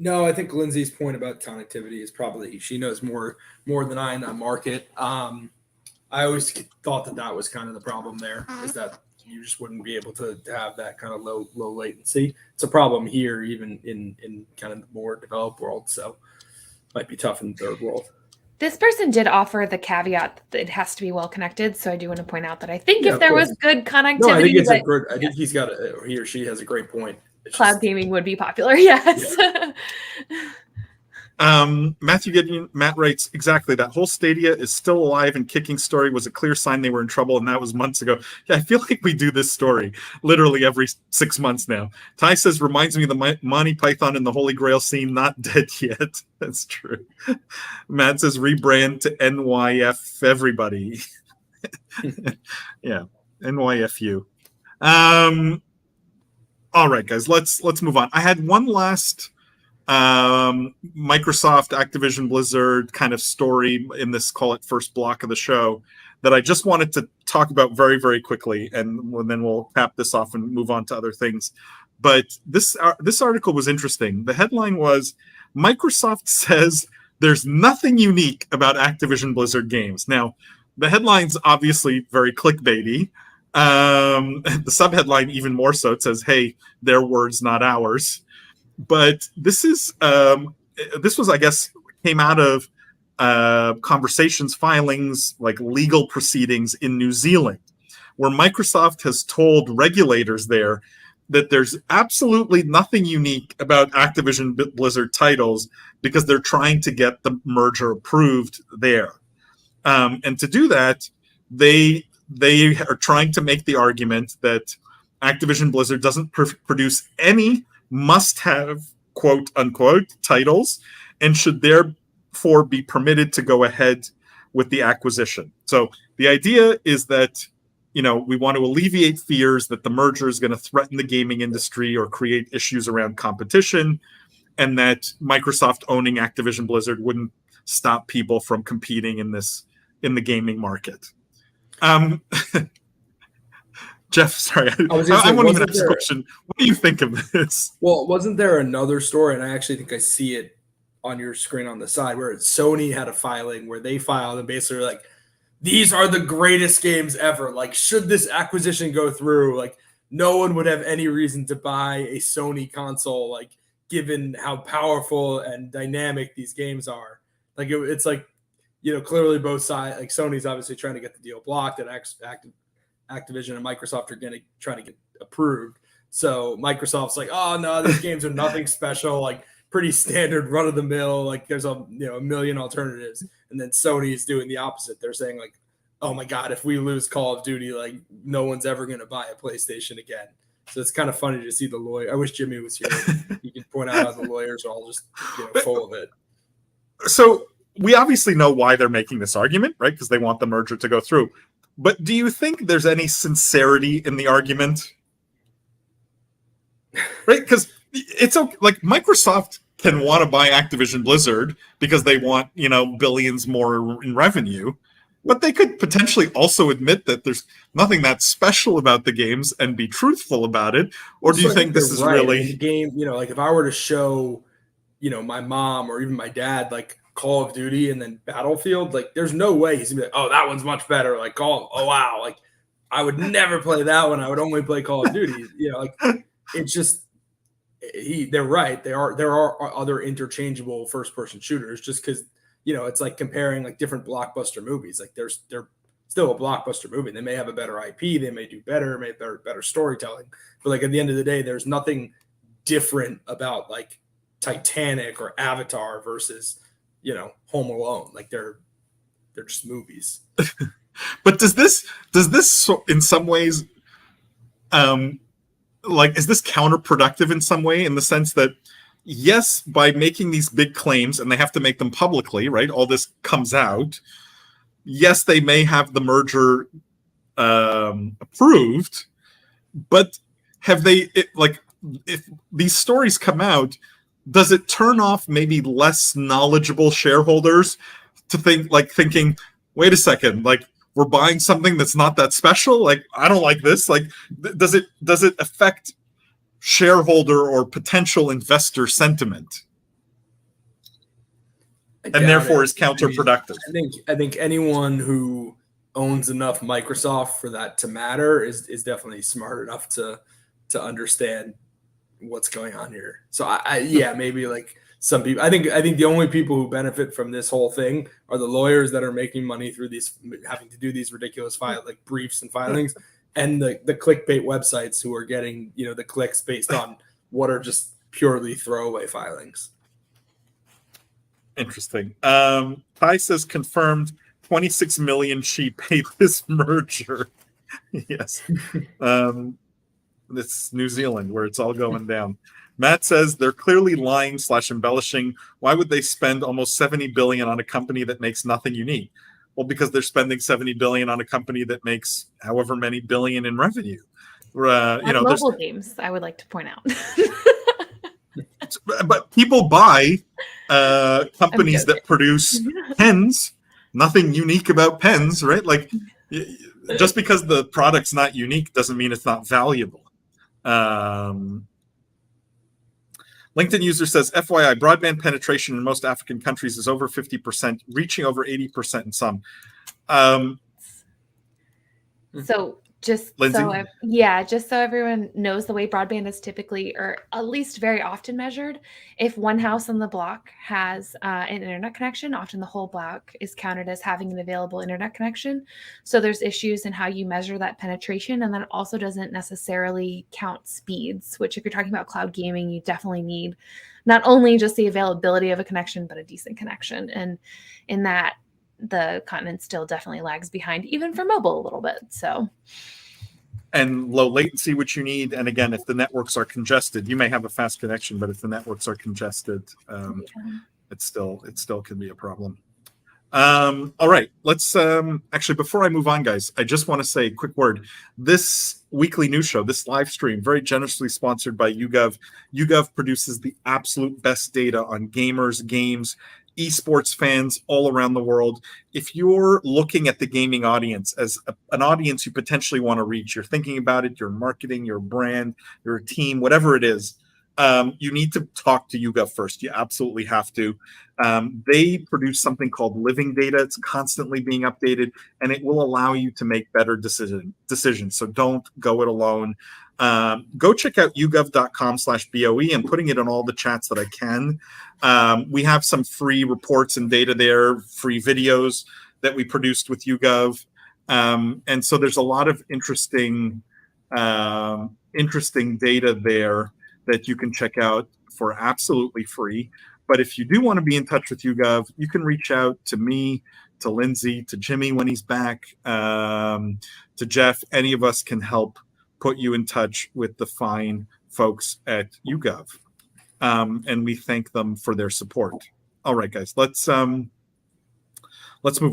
No, I think Lindsay's point about connectivity is probably, she knows more than I in that market. I always thought that was kind of the problem there, is that you just wouldn't be able to have that kind of low latency. It's a problem here, even in kind of the more developed world. So might be tough in the third world. This person did offer the caveat that it has to be well connected. So I do want to point out that I think if there was good connectivity, no, I think it's I think he or she has a great point. Cloud gaming would be popular. Yes. Yeah. Matthew Gideon, Matt writes, exactly. That whole Stadia is still alive and kicking story was a clear sign they were in trouble, and that was months ago. Yeah, I feel like we do this story literally every 6 months now. Ty says, reminds me of the Monty Python and the Holy Grail scene, not dead yet. That's true. Matt says, rebrand to NYF everybody. Yeah, NYFU. All right, guys, let's move on. I had one last Microsoft, Activision, Blizzard kind of story in this, call it first block of the show, that I just wanted to talk about very, very quickly, and then we'll cap this off and move on to other things. But this article was interesting. The headline was, Microsoft says there's nothing unique about Activision Blizzard games. Now, the headline's obviously very clickbaity. The subheadline even more so. It says, hey, their words, not ours. But this was, I guess, came out of conversations, filings, like legal proceedings in New Zealand, where Microsoft has told regulators there that there's absolutely nothing unique about Activision Blizzard titles because they're trying to get the merger approved there. And to do that, they are trying to make the argument that Activision Blizzard doesn't produce any must-have, quote-unquote, titles and should therefore be permitted to go ahead with the acquisition. So the idea is that we want to alleviate fears that the merger is going to threaten the gaming industry or create issues around competition, and that Microsoft owning Activision Blizzard wouldn't stop people from competing in the gaming market. Jeff, sorry, I won't even ask a question. What do you think of this? Well, wasn't there another story, and I actually think I see it on your screen on the side, where Sony had a filing where they filed and basically were like, these are the greatest games ever. Like, should this acquisition go through, like, no one would have any reason to buy a Sony console, like, given how powerful and dynamic these games are. Like, it's like, clearly both sides, like, Sony's obviously trying to get the deal blocked, and Activision and Microsoft are going to try to get approved. So Microsoft's like, oh, no, these games are nothing special, like, pretty standard run of the mill, like there's a million alternatives. And then Sony is doing the opposite. They're saying like, oh my God, if we lose Call of Duty, like no one's ever going to buy a PlayStation again. So it's kind of funny to see the lawyer. I wish Jimmy was here. He could point out how the lawyers are all just full of it. So we obviously know why they're making this argument, right? Because they want the merger to go through. But do you think there's any sincerity in the argument? Right? Because it's okay. Like Microsoft can want to buy Activision Blizzard because they want, billions more in revenue, but they could potentially also admit that there's nothing that special about the games and be truthful about it. Or do you think this is right. really the game? Like if I were to show, my mom or even my dad, like Call of Duty and then Battlefield, like there's no way he's gonna be like, oh, that one's much better. Like oh wow, like I would never play that one. I would only play Call of Duty. Like it's just. They're right. There are other interchangeable first-person shooters. Just because it's like comparing like different blockbuster movies. Like they're still a blockbuster movie. They may have a better IP. They may do better. May have better storytelling. But like at the end of the day, there's nothing different about like Titanic or Avatar versus Home Alone. Like they're just movies. But does this in some ways is this counterproductive in some way, in the sense that, yes, by making these big claims, and they have to make them publicly, right? All this comes out. Yes, they may have the merger approved, but have they, if these stories come out, does it turn off maybe less knowledgeable shareholders to thinking, wait a second, like, we're buying something that's not that special? Like, I don't like this. Like, does it affect shareholder or potential investor sentiment? And therefore is counterproductive. I think anyone who owns enough Microsoft for that to matter is definitely smart enough to understand what's going on here. So maybe like some people, I think the only people who benefit from this whole thing are the lawyers that are making money through these, having to do these ridiculous briefs and filings, and the clickbait websites who are getting, the clicks based on what are just purely throwaway filings. Interesting. Ty says confirmed 26 million she paid this merger. Yes. It's New Zealand where it's all going down. Matt says they're clearly lying / embellishing. Why would they spend almost $70 billion on a company that makes nothing unique? Well, because they're spending $70 billion on a company that makes however many billion in revenue. Mobile games, I would like to point out. But people buy companies that produce pens. Nothing unique about pens, right? Like, just because the product's not unique doesn't mean it's not valuable. LinkedIn user says, FYI, broadband penetration in most African countries is over 50%, reaching over 80% in some. So Lindsay? Just so everyone knows, the way broadband is typically, or at least very often measured, if one house on the block has an internet connection, often the whole block is counted as having an available internet connection. So there's issues in how you measure that penetration, and then it also doesn't necessarily count speeds, which if you're talking about cloud gaming, you definitely need not only just the availability of a connection, but a decent connection. And in that, the continent still definitely lags behind, even for mobile a little bit. So, and low latency, which you need. And again, if the networks are congested, you may have a fast connection, but if the networks are congested, it still can be a problem. All right, let's actually, before I move on, guys, I just want to say a quick word. This weekly news show, this live stream, very generously sponsored by YouGov. YouGov produces the absolute best data on gamers, games, esports fans all around the world. If you're looking at the gaming audience as an audience you potentially want to reach, you're thinking about it, you're marketing, your brand, your team, whatever it is, you need to talk to YouGov first. You absolutely have to. They produce something called living data. It's constantly being updated, and it will allow you to make better decisions. So don't go it alone. Go check out yougov.com/BOE. I'm putting it in all the chats that I can. We have some free reports and data there, free videos that we produced with YouGov. And so there's a lot of interesting data there that you can check out for absolutely free. But if you do want to be in touch with YouGov, you can reach out to me, to Lindsay, to Jimmy when he's back, to Jeff. Any of us can help put you in touch with the fine folks at YouGov. And we thank them for their support. All right, guys, let's move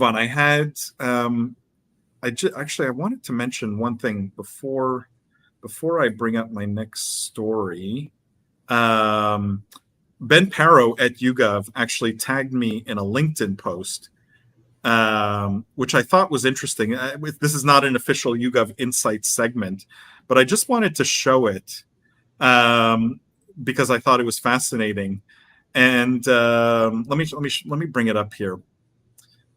on. I wanted to mention one thing before I bring up my next story. Ben Parrow at YouGov actually tagged me in a LinkedIn post, which I thought was interesting. This is not an official YouGov Insights segment, but I just wanted to show it because I thought it was fascinating. And let me bring it up here.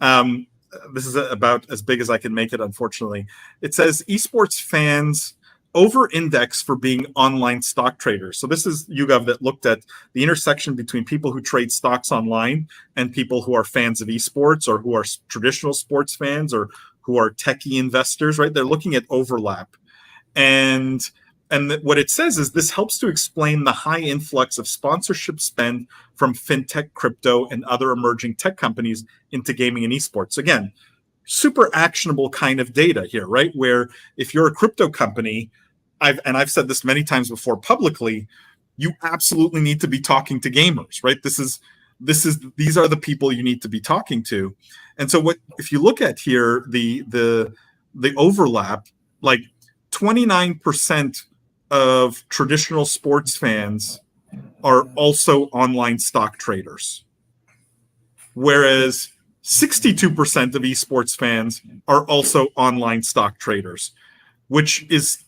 This is about as big as I can make it, unfortunately. It says esports fans over-index for being online stock traders. So this is YouGov that looked at the intersection between people who trade stocks online and people who are fans of esports or who are traditional sports fans or who are techie investors, right? They're looking at overlap. And what it says is this helps to explain the high influx of sponsorship spend from fintech, crypto, and other emerging tech companies into gaming and esports. Again, super actionable kind of data here, right? Where if you're a crypto company, I've said this many times before publicly, you absolutely need to be talking to gamers, right? These are the people you need to be talking to. And so if you look at here, the overlap, like 29% of traditional sports fans are also online stock traders, whereas 62% of esports fans are also online stock traders, which is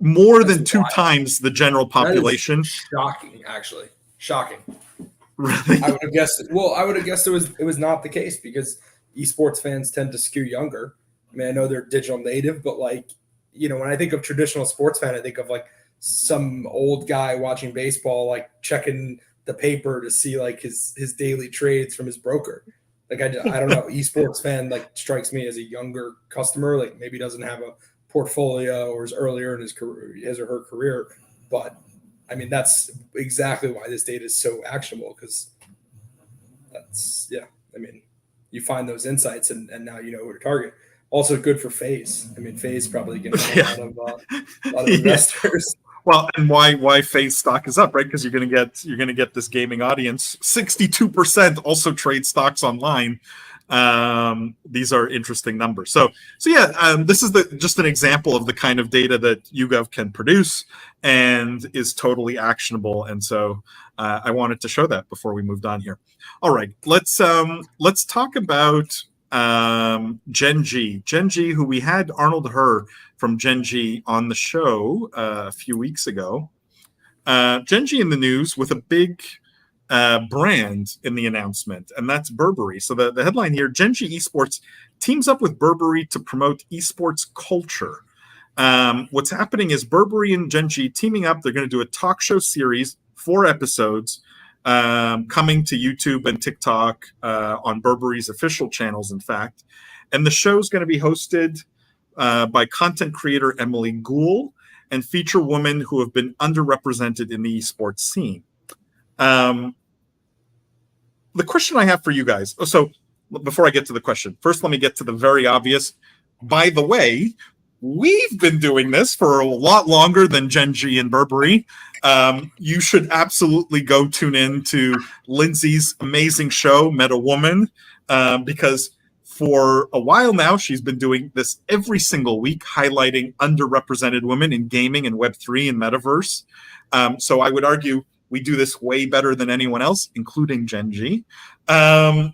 more than two times the general population. Shocking, actually. Shocking. Really? I would have guessed. Well, I would have guessed it was not the case because esports fans tend to skew younger. I mean, I know they're digital native, but like, when I think of traditional sports fan, I think of like some old guy watching baseball, like checking the paper to see like his daily trades from his broker. Like I don't know, esports fan like strikes me as a younger customer, like maybe doesn't have a portfolio or is earlier in his career, his or her career. But I mean, that's exactly why this data is so actionable, because that's, I mean, you find those insights and now you know who to target. Also good for FaZe. I mean, FaZe probably going to have a lot of investors. Well, and why FaZe stock is up, right? Because you're going to get this gaming audience. 62% also trade stocks online. These are interesting numbers. So this is just an example of the kind of data that YouGov can produce and is totally actionable. And so I wanted to show that before we moved on here. All right, let's talk about gen.g. Gen.g, who we had Arnold Herr from gen.g on the show a few weeks ago. Gen.g in the news with a big brand in the announcement, and that's Burberry. So the headline here, gen.g Esports teams up with Burberry to promote esports culture. What's happening is Burberry and Gen.g teaming up. They're going to do a talk show series, 4 episodes, coming to YouTube and TikTok on Burberry's official channels, in fact. And the show's going to be hosted by content creator Emily Gould and feature women who have been underrepresented in the esports scene. The question I have for you guys, so before I get to the question, first let me get to the very obvious. By the way, we've been doing this for a lot longer than Gen.g and Burberry. You should absolutely go tune in to Lindsay's amazing show, Meta Woman, because for a while now, she's been doing this every single week, highlighting underrepresented women in gaming and Web3 and Metaverse. So I would argue we do this way better than anyone else, including Gen.g. But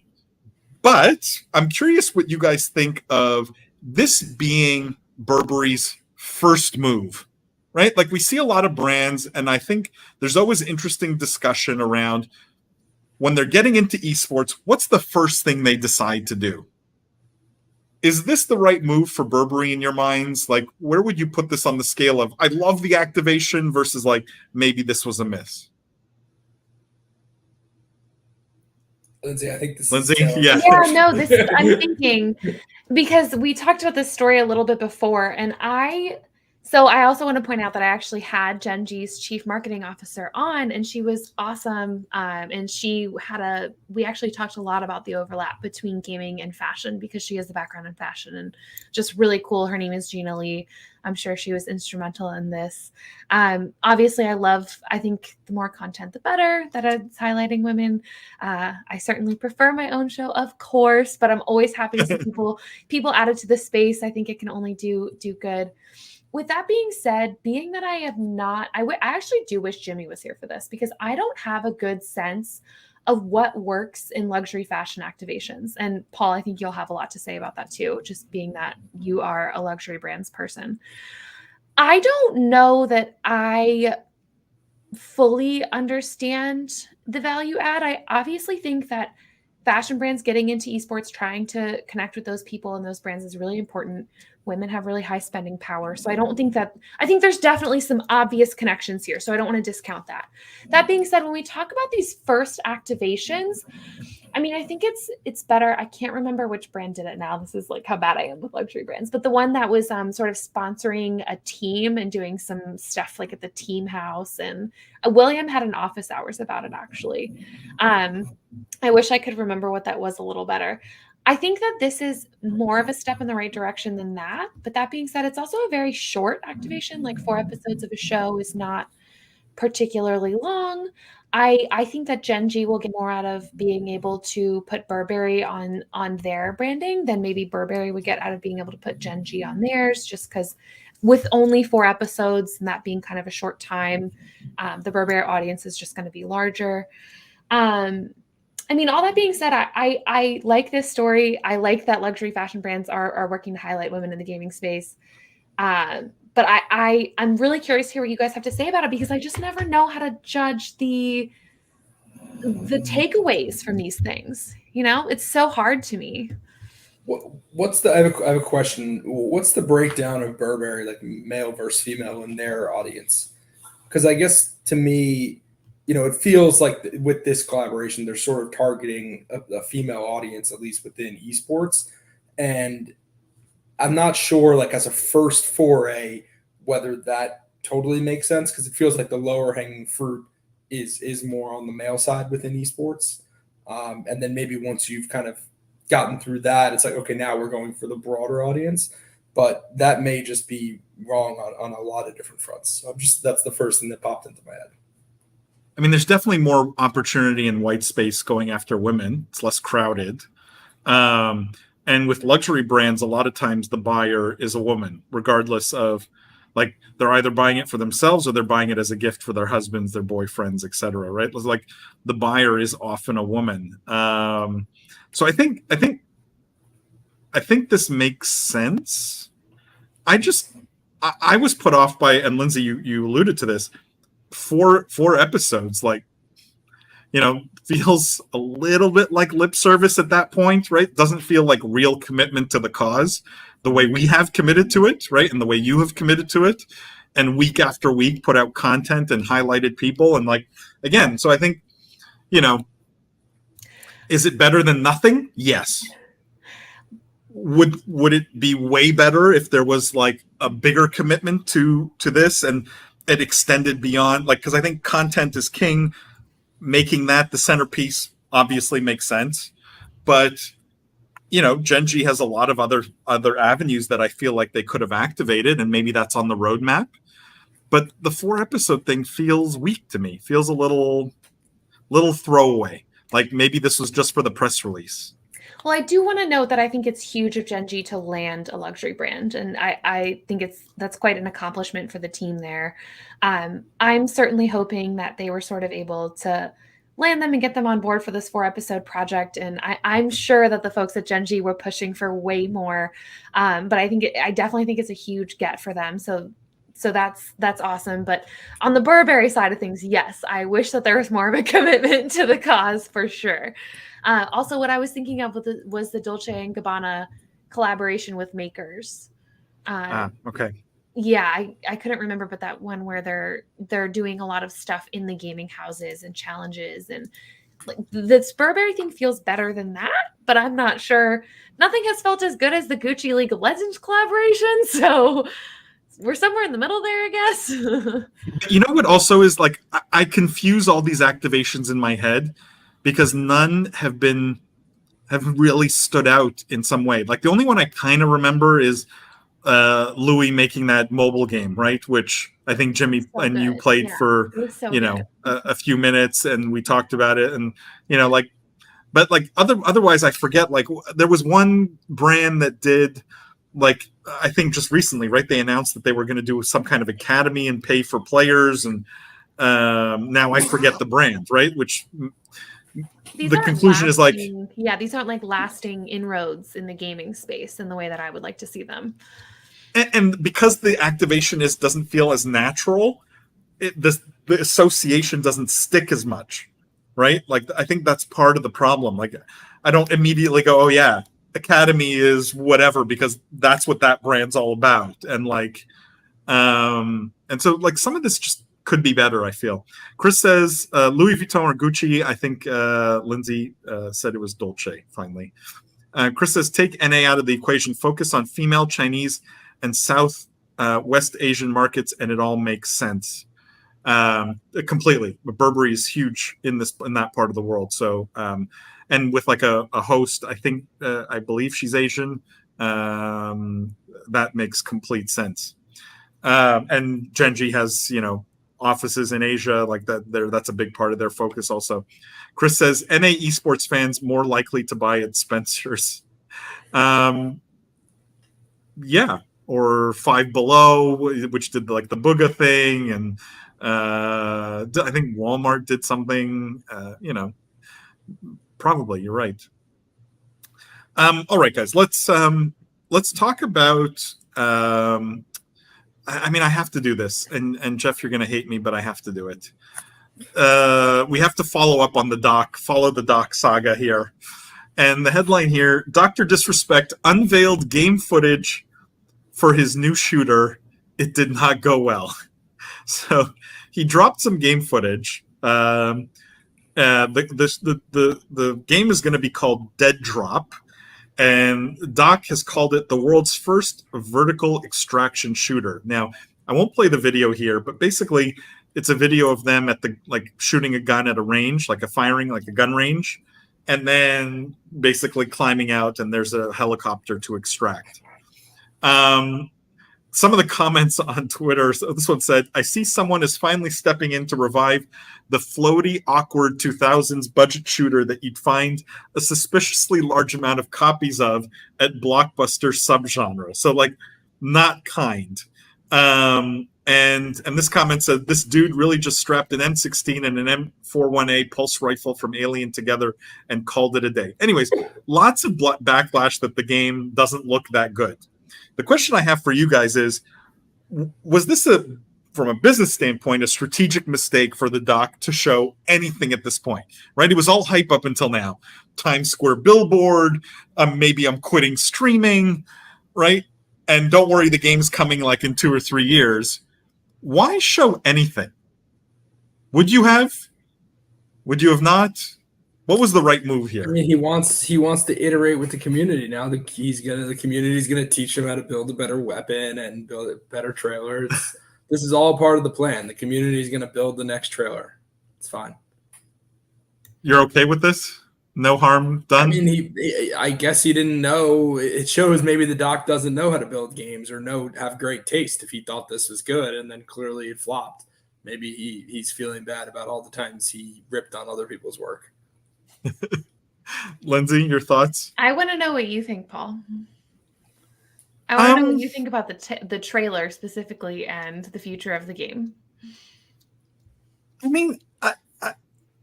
I'm curious what you guys think of this being Burberry's first move, right? Like, we see a lot of brands, and I think there's always interesting discussion around when they're getting into esports, what's the first thing they decide to do? Is this the right move for Burberry in your minds? Like, where would you put this on the scale of, I love the activation versus like, maybe this was a miss? Lindsay, I think this Lindsay, is yeah. Yeah, no, this is, I'm thinking, because we talked about this story a little bit before, and I also want to point out that I actually had Gen.g's chief marketing officer on, and she was awesome. And we actually talked a lot about the overlap between gaming and fashion, because she has a background in fashion and just really cool. Her name is Gina Lee. I'm sure she was instrumental in this. Obviously, I think the more content, the better, that it's highlighting women. I certainly prefer my own show, of course, but I'm always happy to see people added to the space. I think it can only do good. With that being said, being that I actually do wish Jimmy was here for this, because I don't have a good sense of what works in luxury fashion activations. And Paul, I think you'll have a lot to say about that too, just being that you are a luxury brands person. I don't know that I fully understand the value add. I obviously think that fashion brands getting into esports, trying to connect with those people and those brands is really important. Women have really high spending power. So I think there's definitely some obvious connections here. So I don't want to discount that. That being said, when we talk about these first activations, I mean, I think it's better. I can't remember which brand did it now. This is like how bad I am with luxury brands. But the one that was sort of sponsoring a team and doing some stuff like at the team house. And William had an office hours about it, actually. I wish I could remember what that was a little better. I think that this is more of a step in the right direction than that. But that being said, it's also a very short activation. Like 4 episodes of a show is not particularly long. I think that Gen.g will get more out of being able to put Burberry on their branding than maybe Burberry would get out of being able to put Gen.g on theirs, just because with only 4 episodes and that being kind of a short time, the Burberry audience is just going to be larger. I mean, all that being said, I like this story. I like that luxury fashion brands are working to highlight women in the gaming space. But I'm really curious to hear what you guys have to say about it, because I just never know how to judge the takeaways from these things. You know, it's so hard to me. I have a question. What's the breakdown of Burberry, like male versus female in their audience? Because I guess to me, it feels like with this collaboration, they're sort of targeting a female audience, at least within esports. And I'm not sure, like, as a first foray, whether that totally makes sense, because it feels like the lower hanging fruit is more on the male side within esports. And then maybe once you've kind of gotten through that, it's like, okay, now we're going for the broader audience. But that may just be wrong on a lot of different fronts. So that's the first thing that popped into my head. I mean, there's definitely more opportunity in white space going after women. It's less crowded. And with luxury brands, a lot of times the buyer is a woman, regardless of, like, they're either buying it for themselves or they're buying it as a gift for their husbands, their boyfriends, etc. Right? It's like the buyer is often a woman. So I think this makes sense. I was put off by, and Lindsay, you alluded to this, 4 episodes, like, feels a little bit like lip service at that point, right? Doesn't feel like real commitment to the cause. the way we have committed to it, right? And the way you have committed to it, and week after week put out content and highlighted people. And like, again, so I think, is it better than nothing? Yes. Would it be way better if there was like a bigger commitment to this and it extended beyond, like, because I think content is king. Making that the centerpiece obviously makes sense, but Gen.g has a lot of other avenues that I feel like they could have activated, and maybe that's on the roadmap. But the 4-episode thing feels weak to me. Feels a little throwaway. Like maybe this was just for the press release. Well, I do want to note that I think it's huge of Gen.g to land a luxury brand, and I think that's quite an accomplishment for the team there. I'm certainly hoping that they were sort of able to land them and get them on board for this 4-episode project, and I'm sure that the folks at Gen.g were pushing for way more, but I definitely think it's a huge get for them. So that's awesome. But on the Burberry side of things, yes, I wish that there was more of a commitment to the cause for sure. Also, what I was thinking of was the Dolce & Gabbana collaboration with makers. Okay. Yeah, I couldn't remember, but that one where they're doing a lot of stuff in the gaming houses and challenges, and like this Burberry thing feels better than that, but I'm not sure. Nothing has felt as good as the Gucci League of Legends collaboration, so we're somewhere in the middle there, I guess. You know what also is, like, I confuse all these activations in my head because none have really stood out in some way. Like the only one I kind of remember is Louis making that mobile game, right? Which I think Jimmy and you played for, a few minutes, and we talked about it, and but like otherwise I forget. Like there was one brand that did, like, I think just recently, right? They announced that they were going to do some kind of academy and pay for players, and now I forget the brand, right? Which the conclusion is like, these aren't like lasting inroads in the gaming space in the way that I would like to see them. And because the activation doesn't feel as natural, the association doesn't stick as much, right? Like I think that's part of the problem. Like I don't immediately go, oh yeah, Academy is whatever, because that's what that brand's all about. And like, and so like some of this just could be better, I feel. Chris says Louis Vuitton or Gucci. I think Lindsay said it was Dolce, finally. Chris says, take NA out of the equation, focus on female, Chinese, and South West Asian markets, and it all makes sense. Completely. Burberry is huge in that part of the world. So, and with like a host, I believe she's Asian. That makes complete sense. And Gen.g has, offices in Asia, like that. That's a big part of their focus also. Chris says, NA esports fans more likely to buy at Spencer's. Yeah, or Five Below, which did like the Booga thing, and I think Walmart did something. Probably you're right. All right, guys, let's talk about. I mean, I have to do this, and Jeff, you're going to hate me, but I have to do it. We have to follow up on follow the Doc saga here. And the headline here, Dr. Disrespect unveiled game footage for his new shooter. It did not go well. So he dropped some game footage. The game is going to be called Dead Drop. And Doc has called it the world's first vertical extraction shooter. Now, I won't play the video here, but basically it's a video of them at shooting a gun at a range, like a gun range, and then basically climbing out, and there's a helicopter to extract. Some of the comments on Twitter, so this one said, I see someone is finally stepping in to revive the floaty, awkward 2000s budget shooter that you'd find a suspiciously large amount of copies of at Blockbuster subgenre. So, like, not kind. And this comment said, this dude really just strapped an M16 and an M41A pulse rifle from Alien together and called it a day. Anyways, lots of backlash that the game doesn't look that good. The question I have for you guys is, was this from a business standpoint, a strategic mistake for the Doc to show anything at this point, right? It was all hype up until now. Times Square billboard, maybe I'm quitting streaming, right? and don't worry, the game's coming like in 2 or 3 years. Why show anything? Would you have? Would you have not? What was the right move here? I mean, he wants to iterate with the community now. The community's gonna teach him how to build a better weapon and build a better trailer. This is all part of the plan. The community is gonna build the next trailer. It's fine. You're okay with this? No harm done? I mean, I guess he didn't know. It shows maybe the doc doesn't know how to build games or have great taste if he thought this was good, and then clearly it flopped. Maybe he's feeling bad about all the times he ripped on other people's work. Lindsay, your thoughts? I want to know what you think, Paul. I want to know what you think about the trailer specifically and the future of the game. I mean,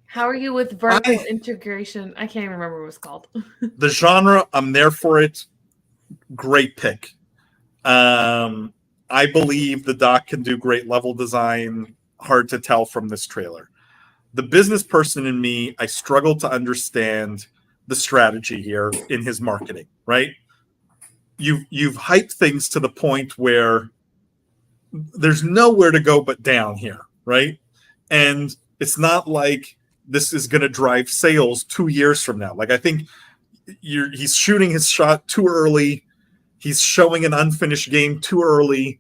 how are you with vertical integration? I can't even remember what it was called. The genre, I'm there for it. Great pick. I believe the doc can do great level design. Hard to tell from this trailer. The business person in me, I struggle to understand the strategy here in his marketing, right? You've hyped things to the point where there's nowhere to go but down here, right? And it's not like this is going to drive sales 2 years from now. Like, I think he's shooting his shot too early. He's showing an unfinished game too early.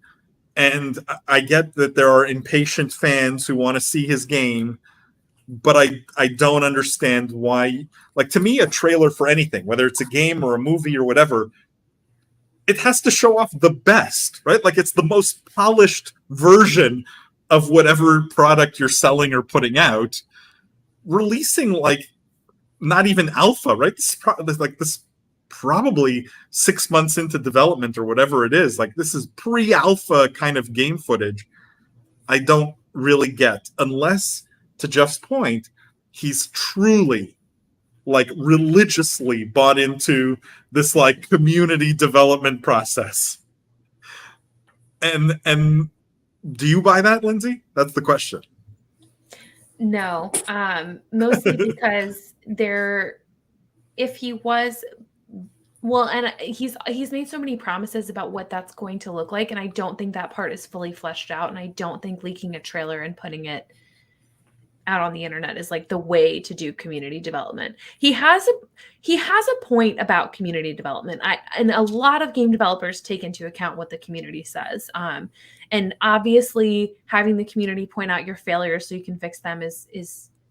And I get that there are impatient fans who want to see his game, but I don't understand why. Like, to me, a trailer for anything, whether it's a game or a movie or whatever, it has to show off the best, right? Like, it's the most polished version of whatever product you're selling or putting out. Releasing like not even alpha, right? This is probably 6 months into development or whatever it is. Like, this is pre-alpha kind of game footage. I don't really get, unless, to Jeff's point, he's truly like religiously bought into this like community development process. And do you buy that, Lindsay? That's the question. No, mostly because if he was, well, and he's made so many promises about what that's going to look like, and I don't think that part is fully fleshed out, and I don't think leaking a trailer and putting it out on the internet is like the way to do community development. He has a point about community development. And a lot of game developers take into account what the community says. And obviously having the community point out your failures so you can fix them is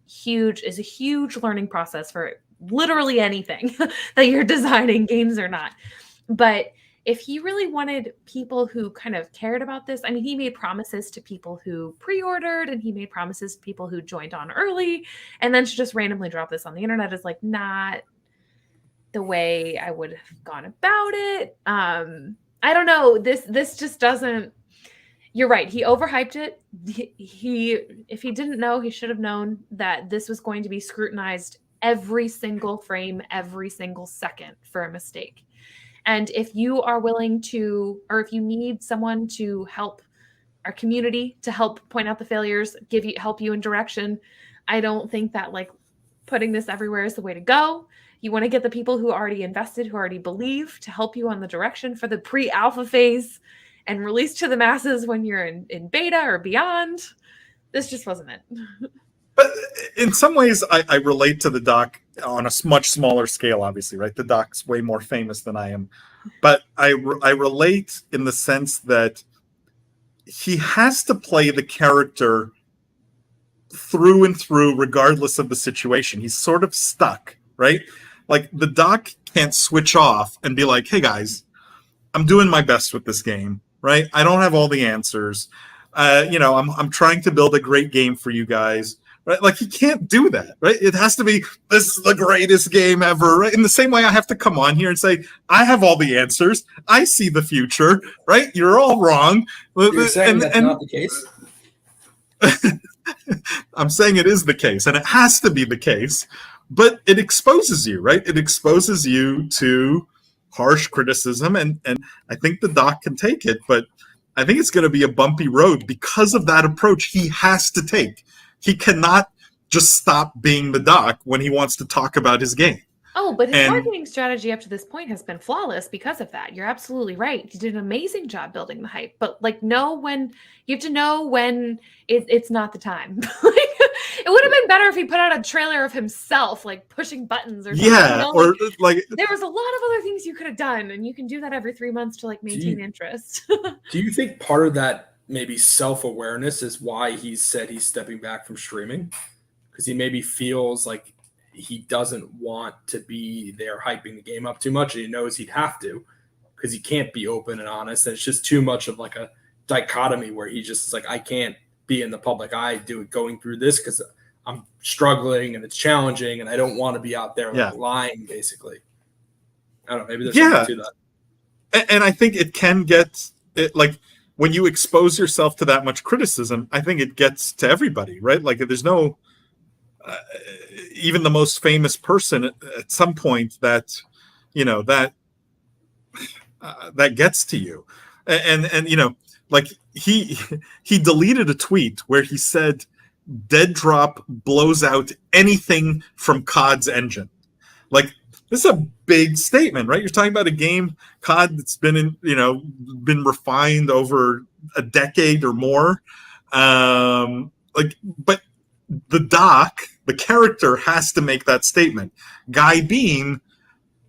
a huge learning process for literally anything that you're designing, games or not. But if he really wanted people who kind of cared about this, I mean, he made promises to people who pre-ordered and he made promises to people who joined on early, and then to just randomly drop this on the internet is like not the way I would have gone about it. I don't know. This just doesn't. You're right. He overhyped it. If he didn't know, he should have known that this was going to be scrutinized every single frame, every single second for a mistake. And if you are willing to, or if you need someone to help our community, to help point out the failures, help you in direction, I don't think that like putting this everywhere is the way to go. You want to get the people who already invested, who already believe, to help you on the direction for the pre-alpha phase and release to the masses when you're in beta or beyond. This just wasn't it. But in some ways, I relate to the doc on a much smaller scale, obviously, right? The doc's way more famous than I am. But I relate in the sense that he has to play the character through and through, regardless of the situation. He's sort of stuck, right? Like, the doc can't switch off and be like, hey, guys, I'm doing my best with this game, right? I don't have all the answers. I'm trying to build a great game for you guys. Right? Like, he can't do that, right? It has to be, this is the greatest game ever, right? In the same way, I have to come on here and say, I have all the answers. I see the future, right? You're all wrong. You're saying that's not the case? I'm saying it is the case, and it has to be the case, but it exposes you, right? It exposes you to harsh criticism, and I think the doc can take it, but I think it's going to be a bumpy road because of that approach he has to take. He cannot just stop being the doc when he wants to talk about his game. Oh, but his And marketing strategy up to this point has been flawless because of that. You're absolutely right. He did an amazing job building the hype, but like you have to know when it's not the time. It would have been better if he put out a trailer of himself, like pushing buttons or something. yeah, or like there was a lot of other things you could have done, and you can do that every 3 months to like maintain interest. Do you think part of that maybe self-awareness is why he said he's stepping back from streaming? Because he maybe feels like he doesn't want to be there hyping the game up too much, and he knows he'd have to because he can't be open and honest. And it's just too much of like a dichotomy where he just is like, I can't be in the public eye going through this because I'm struggling and it's challenging and I don't want to be out there like lying, basically. I don't know. Maybe there's something to that. And I think it can get it, like when you expose yourself to that much criticism, I think it gets to everybody, right? Like there's no even the most famous person at some point that that gets to you, and like he deleted a tweet where he said Dead Drop blows out anything from COD's engine. Like this is a big statement, right? You're talking about a game, COD, that's been been refined over a decade or more. But the doc, the character, has to make that statement. Guy Bean,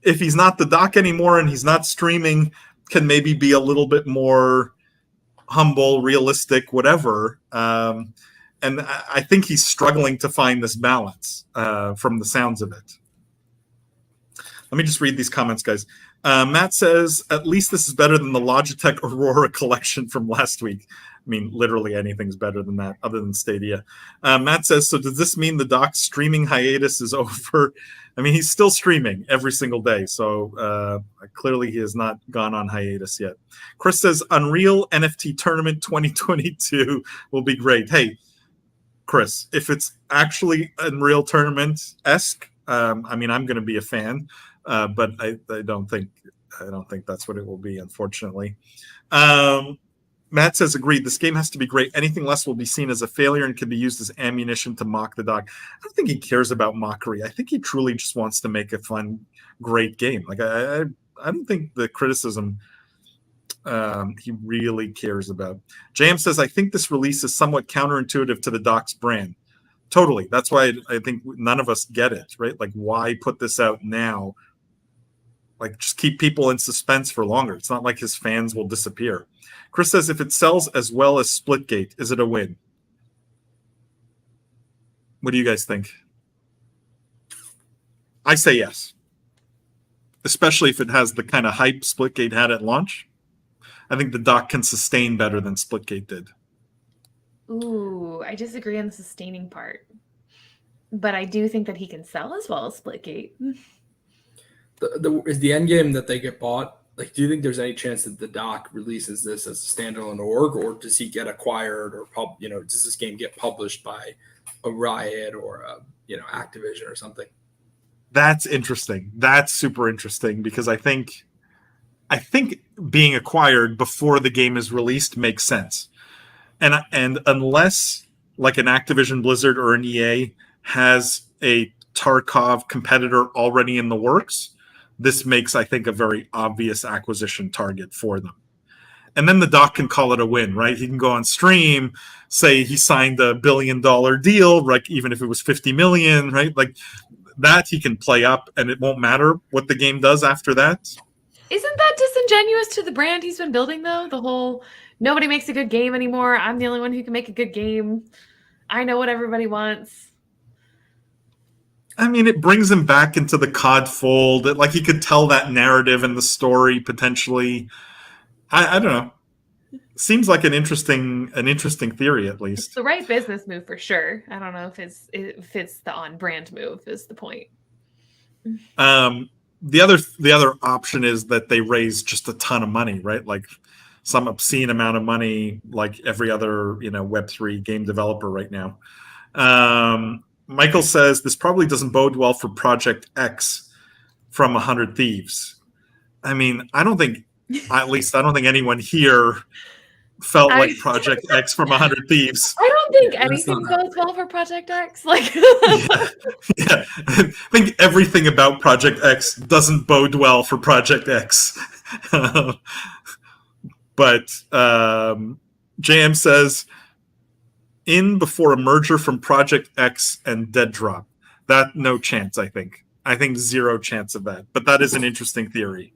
if he's not the doc anymore and he's not streaming, can maybe be a little bit more humble, realistic, whatever. And I think he's struggling to find this balance from the sounds of it. Let me just read these comments, guys. Matt says, at least this is better than the Logitech Aurora collection from last week. I mean, literally anything's better than that other than Stadia. Matt says, so does this mean the doc's streaming hiatus is over? I mean, he's still streaming every single day. So clearly he has not gone on hiatus yet. Chris says, Unreal NFT Tournament 2022 will be great. Hey, Chris, if it's actually Unreal Tournament-esque, I mean, I'm going to be a fan, but I don't think that's what it will be, unfortunately. Matt says, agreed. This game has to be great. Anything less will be seen as a failure and can be used as ammunition to mock the doc. I don't think he cares about mockery. I think he truly just wants to make a fun, great game. Like I don't think the criticism he really cares about. JM says, I think this release is somewhat counterintuitive to the doc's brand. Totally. That's why I think none of us get it, right? Like, why put this out now? Like, just keep people in suspense for longer. It's not like his fans will disappear. Chris says, if it sells as well as Splitgate, is it a win? What do you guys think? I say yes. Especially if it has the kind of hype Splitgate had at launch. I think the doc can sustain better than Splitgate did. Ooh, I disagree on the sustaining part. But I do think that he can sell as well as Splitgate. Is the end game that they get bought? Like, do you think there's any chance that the doc releases this as a standalone org, or does he get acquired, or does this game get published by a Riot or a Activision or something? That's interesting. That's super interesting because I think being acquired before the game is released makes sense. And unless like an Activision-Blizzard or an EA has a Tarkov competitor already in the works, this makes, I think, a very obvious acquisition target for them. And then the doc can call it a win, right? He can go on stream, say he signed $1 billion deal, right? Even if it was 50 million, right? Like that he can play up and it won't matter what the game does after that. Isn't that disingenuous to the brand he's been building, though? The whole nobody makes a good game anymore. I'm the only one who can make a good game. I know what everybody wants. I mean, it brings him back into the COD fold. Like he could tell that narrative and the story potentially. I don't know. Seems like an interesting theory, at least. It's the right business move for sure. I don't know if it's the on-brand move is the point. The other option is that they raise just a ton of money, right? Like some obscene amount of money, like every other Web3 game developer right now. Michael says this probably doesn't bode well for Project X from 100 Thieves. I mean, I don't think anyone here felt like Project X from 100 Thieves don't think Yeah, anything goes well for Project X. Like, yeah. I think everything about Project X doesn't bode well for Project X. But JM says, in before a merger from Project X and Dead Drop. That no chance, I think. I think zero chance of that. But that is an interesting theory.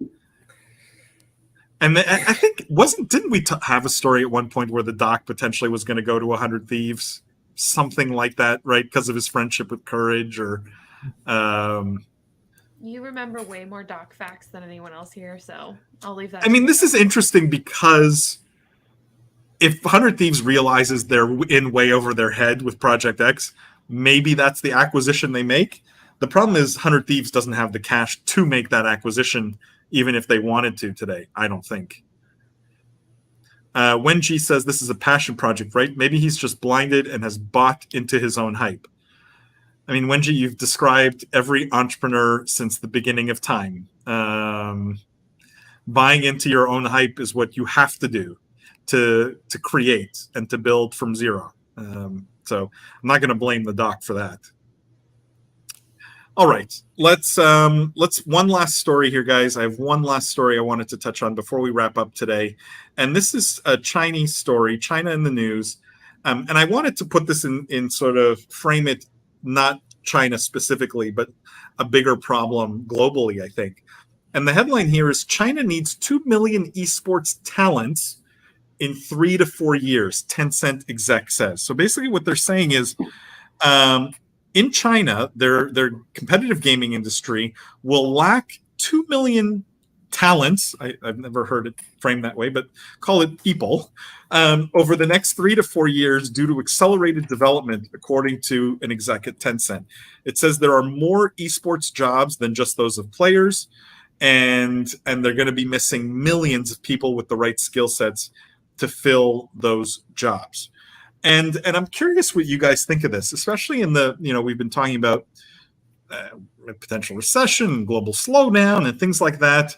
And I think didn't we have a story at one point where the Doc potentially was going to go to 100 Thieves, something like that, right? Because of his friendship with Courage, or you remember way more Doc facts than anyone else here, so I'll leave that. I mean, this is interesting because if 100 Thieves realizes they're in way over their head with Project X, maybe that's the acquisition they make. The problem is 100 Thieves doesn't have the cash to make that acquisition, even if they wanted to today, I don't think. When G says this is a passion project, right? Maybe he's just blinded and has bought into his own hype. I mean, Wenji, you've described every entrepreneur since the beginning of time. Buying into your own hype is what you have to do to create and to build from zero. So I'm not going to blame the Doc for that. All right, let's one last story here, guys. I have one last story I wanted to touch on before we wrap up today, and this is a Chinese story, China in the news, and I wanted to put this in sort of frame it, not China specifically, but a bigger problem globally, I think. And the headline here is China needs 2 million esports talents in 3 to 4 years, Tencent exec says. So basically what they're saying is in China, their competitive gaming industry will lack 2 million talents. I've never heard it framed that way, but call it people, over the next 3 to 4 years due to accelerated development, according to an exec at Tencent. It says there are more esports jobs than just those of players, and they're going to be missing millions of people with the right skill sets to fill those jobs. And I'm curious what you guys think of this, especially in the, we've been talking about potential recession, global slowdown, and things like that.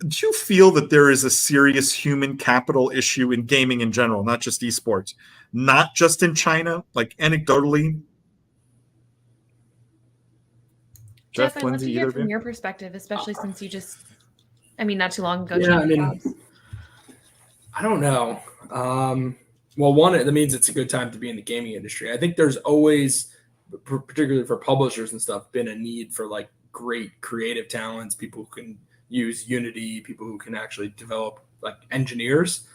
Do you feel that there is a serious human capital issue in gaming in general, not just esports, not just in China, like anecdotally? Jeff, I'd love to hear from your perspective, especially since you just, not too long ago. Yeah, I don't know. Well, one, that means it's a good time to be in the gaming industry. I think there's always, particularly for publishers and stuff, been a need for like great creative talents, people who can use Unity, people who can actually develop, like engineers.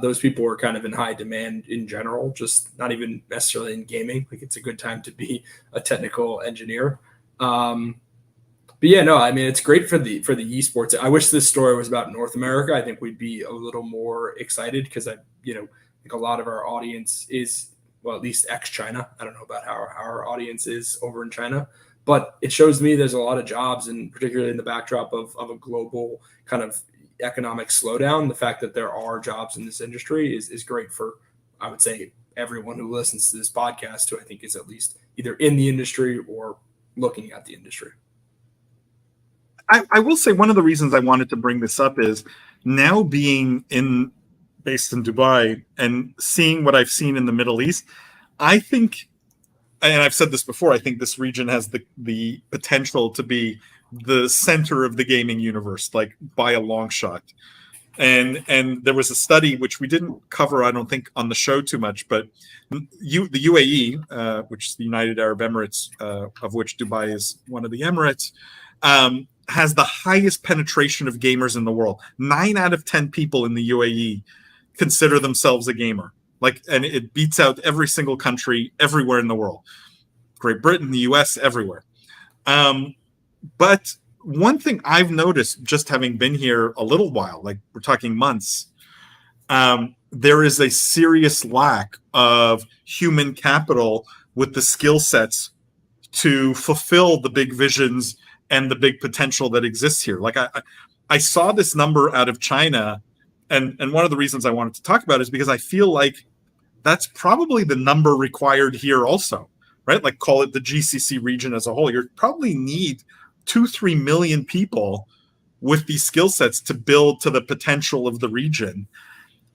Those people are kind of in high demand in general, just not even necessarily in gaming. Like it's a good time to be a technical engineer. But yeah, no, it's great for the esports. I wish this story was about North America. I think we'd be a little more excited because I think a lot of our audience is, well, at least ex-China. I don't know about how our audience is over in China, but it shows me there's a lot of jobs, and particularly in the backdrop of a global kind of economic slowdown, the fact that there are jobs in this industry is great for, I would say, everyone who listens to this podcast, who I think is at least either in the industry or looking at the industry. I will say one of the reasons I wanted to bring this up is now being based in Dubai and seeing what I've seen in the Middle East, I think, and I've said this before, I think this region has the potential to be the center of the gaming universe, like by a long shot. And there was a study which we didn't cover, I don't think, on the show too much, but the UAE, which is the United Arab Emirates, of which Dubai is one of the Emirates, has the highest penetration of gamers in the world. 9 out of 10 people in the UAE consider themselves a gamer. And it beats out every single country everywhere in the world. Great Britain, the US, everywhere. But one thing I've noticed, just having been here a little while, like we're talking months, there is a serious lack of human capital with the skill sets to fulfill the big visions and the big potential that exists here. Like I saw this number out of China, and one of the reasons I wanted to talk about it is because I feel like that's probably the number required here also, right? Like call it the GCC region as a whole. You probably need 2-3 million people with these skill sets to build to the potential of the region.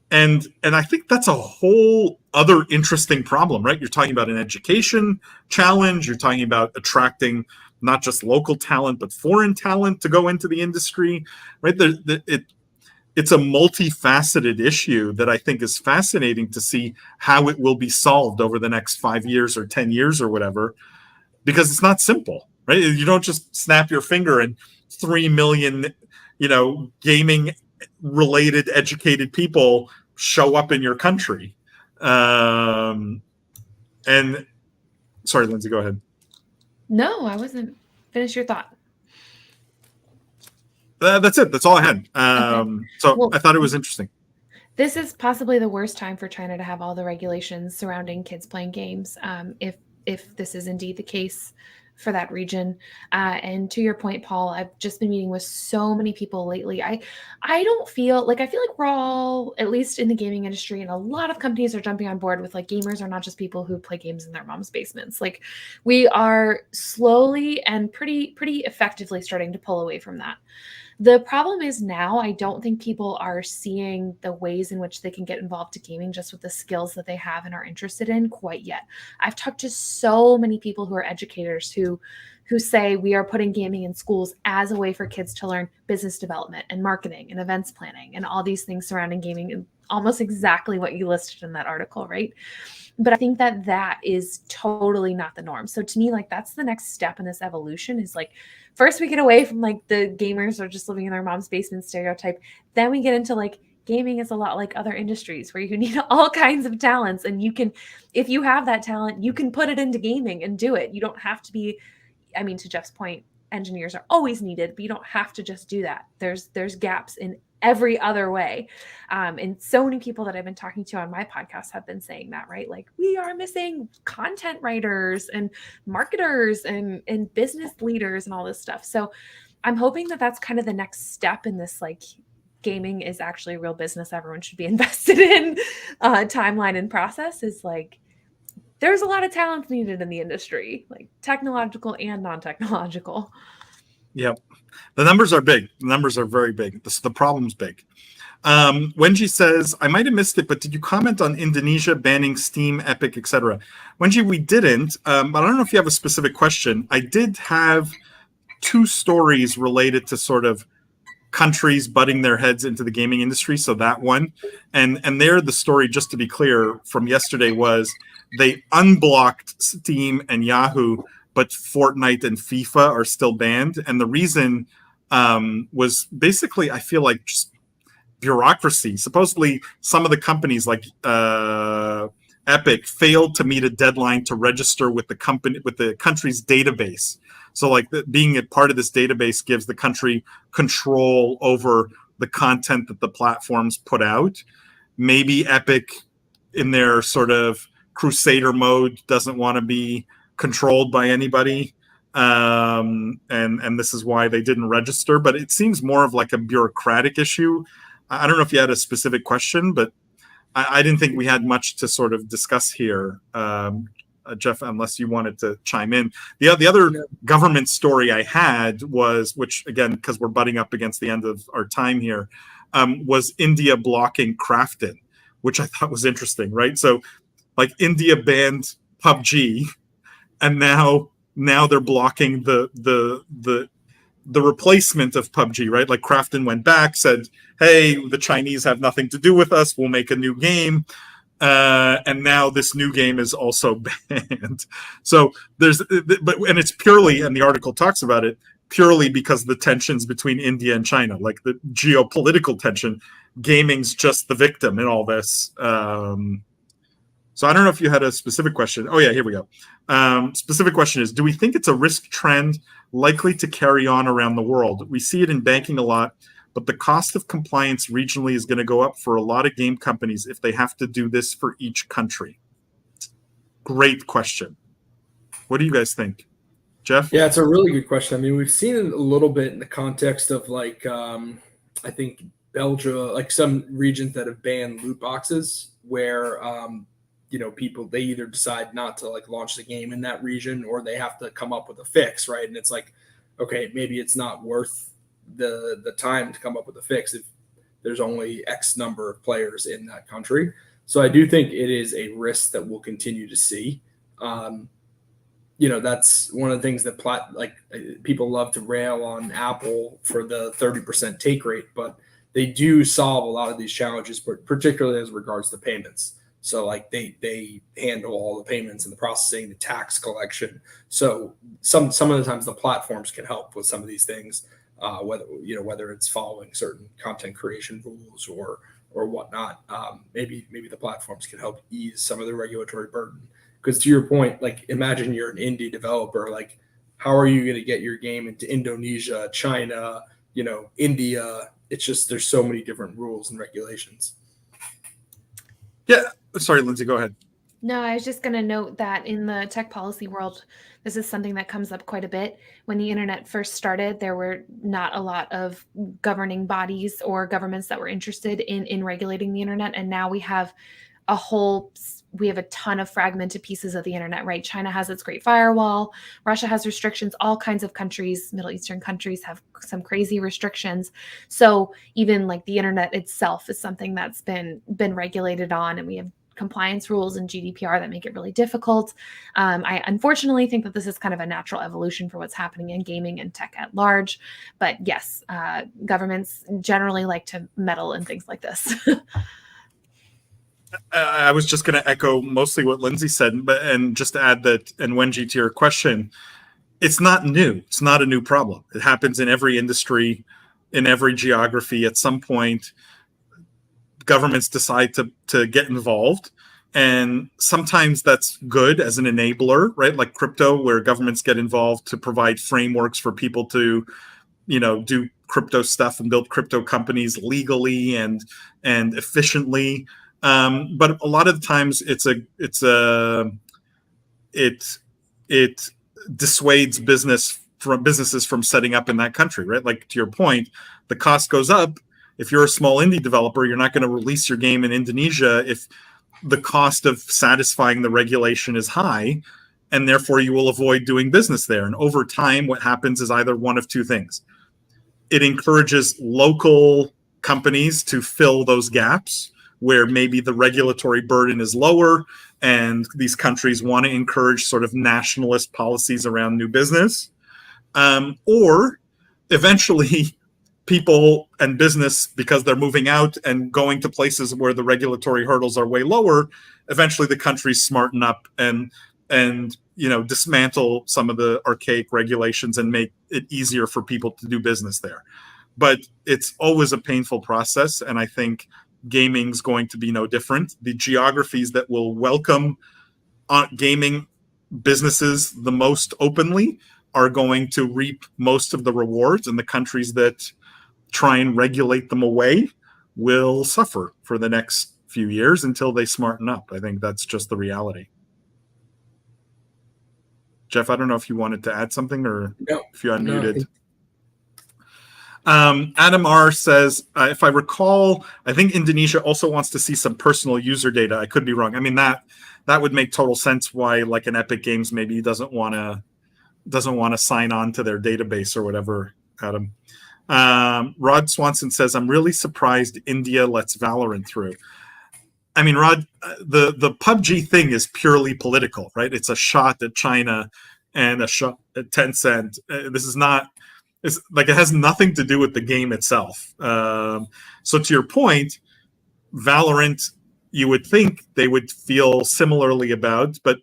And I think that's a whole other interesting problem, right? You're talking about an education challenge. You're talking about attracting not just local talent, but foreign talent to go into the industry, right? It's a multifaceted issue that I think is fascinating to see how it will be solved over the next 5 years or 10 years or whatever, because it's not simple, right? You don't just snap your finger and 3 million, gaming related educated people show up in your country. And sorry, Lindsay, go ahead. No, I wasn't. Finish your thought. That's it. That's all I had. So I thought it was interesting. This is possibly the worst time for China to have all the regulations surrounding kids playing games. If this is indeed the case for that region. And to your point, Paul, I've just been meeting with so many people lately. I feel like we're all, at least in the gaming industry, and a lot of companies are jumping on board with like gamers are not just people who play games in their mom's basements. Like we are slowly and pretty effectively starting to pull away from that. The problem is now I don't think people are seeing the ways in which they can get involved to gaming just with the skills that they have and are interested in quite yet. I've talked to so many people who are educators who say we are putting gaming in schools as a way for kids to learn business development and marketing and events planning and all these things surrounding gaming, and almost exactly what you listed in that article, right? But I think that is totally not the norm. So to me, like that's the next step in this evolution is like, first we get away from like the gamers are just living in their mom's basement stereotype. Then we get into like gaming is a lot like other industries where you need all kinds of talents, and you can, if you have that talent, you can put it into gaming and do it. You don't have to be, I mean, to Jeff's point, engineers are always needed, but you don't have to just do that. There's gaps in every other way. And so many people that I've been talking to on my podcast have been saying that, right? Like we are missing content writers and marketers and business leaders and all this stuff. So I'm hoping that that's kind of the next step in this, like gaming is actually a real business everyone should be invested in timeline and process is like, there's a lot of talent needed in the industry, like technological and non-technological. Yep. The numbers are big. The numbers are very big. The problem's big. Wenji says, I might have missed it, but did you comment on Indonesia banning Steam, Epic, etc.? Wenji, we didn't, but I don't know if you have a specific question. I did have 2 stories related to sort of countries butting their heads into the gaming industry. So that one, and there the story, just to be clear, from yesterday was they unblocked Steam and Yahoo, but Fortnite and FIFA are still banned. And the reason was basically, I feel like, just bureaucracy. Supposedly, some of the companies like Epic failed to meet a deadline to register with the country's database. So, like, being a part of this database gives the country control over the content that the platforms put out. Maybe Epic, in their sort of crusader mode, doesn't want to be controlled by anybody, and this is why they didn't register. But it seems more of like a bureaucratic issue. I don't know if you had a specific question, but I didn't think we had much to sort of discuss here, Jeff, unless you wanted to chime in. The other government story I had was, which again, because we're butting up against the end of our time here, was India blocking Crafton, which I thought was interesting, right? So like India banned PUBG, and now they're blocking the replacement of PUBG, right? Like Crafton went back, said, hey, the Chinese have nothing to do with us, we'll make a new game. And now this new game is also banned. So and it's purely, and the article talks about it, purely because of the tensions between India and China, like the geopolitical tension. Gaming's just the victim in all this. So I don't know if you had a specific question. Oh yeah, here we go. Specific question is, do we think it's a risk trend likely to carry on around the world? We see it in banking a lot, but the cost of compliance regionally is going to go up for a lot of game companies if they have to do this for each country. Great question. What do you guys think? Jeff? Yeah, it's a really good question. I mean, we've seen it a little bit in the context of like, I think Belgium, like some regions that have banned loot boxes where, people, they either decide not to like launch the game in that region, or they have to come up with a fix, right? And it's like, okay, maybe it's not worth the time to come up with a fix if there's only X number of players in that country. So I do think it is a risk that we'll continue to see. That's one of the things that people love to rail on Apple for the 30% take rate, but they do solve a lot of these challenges, particularly as regards to payments. So like they handle all the payments and the processing, the tax collection. So some of the times the platforms can help with some of these things, whether it's following certain content creation rules or whatnot. Maybe the platforms can help ease some of the regulatory burden. Because to your point, like imagine you're an indie developer, like how are you going to get your game into Indonesia, China, India? It's just there's so many different rules and regulations. Yeah. Sorry, Lindsay, go ahead. No, I was just going to note that in the tech policy world, this is something that comes up quite a bit. When the internet first started, there were not a lot of governing bodies or governments that were interested in regulating the internet. And now we have a ton of fragmented pieces of the internet, right? China has its Great Firewall. Russia has restrictions. All kinds of countries, Middle Eastern countries, have some crazy restrictions. So even like the internet itself is something that's been regulated on, and we have compliance rules and GDPR that make it really difficult. I unfortunately think that this is kind of a natural evolution for what's happening in gaming and tech at large. But yes, governments generally like to meddle in things like this. I was just going to echo mostly what Lindsay said, and just to add that, and Wenji, to your question, it's not new. It's not a new problem. It happens in every industry, in every geography. At some point, governments decide to get involved, and sometimes that's good as an enabler, right? Like crypto, where governments get involved to provide frameworks for people to, do crypto stuff and build crypto companies legally and efficiently. But a lot of the times it dissuades businesses from setting up in that country, right? Like to your point, the cost goes up. If you're a small indie developer, you're not going to release your game in Indonesia if the cost of satisfying the regulation is high, and therefore you will avoid doing business there. And over time, what happens is either one of two things. It encourages local companies to fill those gaps where maybe the regulatory burden is lower and these countries want to encourage sort of nationalist policies around new business. Or eventually people and business, because they're moving out and going to places where the regulatory hurdles are way lower, eventually the countries smarten up and dismantle some of the archaic regulations and make it easier for people to do business there. But it's always a painful process, and I think gaming's going to be no different. The geographies that will welcome gaming businesses the most openly are going to reap most of the rewards, and the countries that try and regulate them away will suffer for the next few years until they smarten up. I think that's just the reality. Jeff, I don't know if you wanted to add something or if you unmuted. Adam R says, if I recall, I think Indonesia also wants to see some personal user data. I could be wrong. I mean, that would make total sense why like an Epic Games maybe doesn't want to sign on to their database or whatever, Adam. Rod Swanson says, I'm really surprised India lets Valorant through. I mean, Rod, the PUBG thing is purely political, right? It's a shot at China and a shot at Tencent. It's like it has nothing to do with the game itself. So to your point, Valorant, you would think they would feel similarly about, but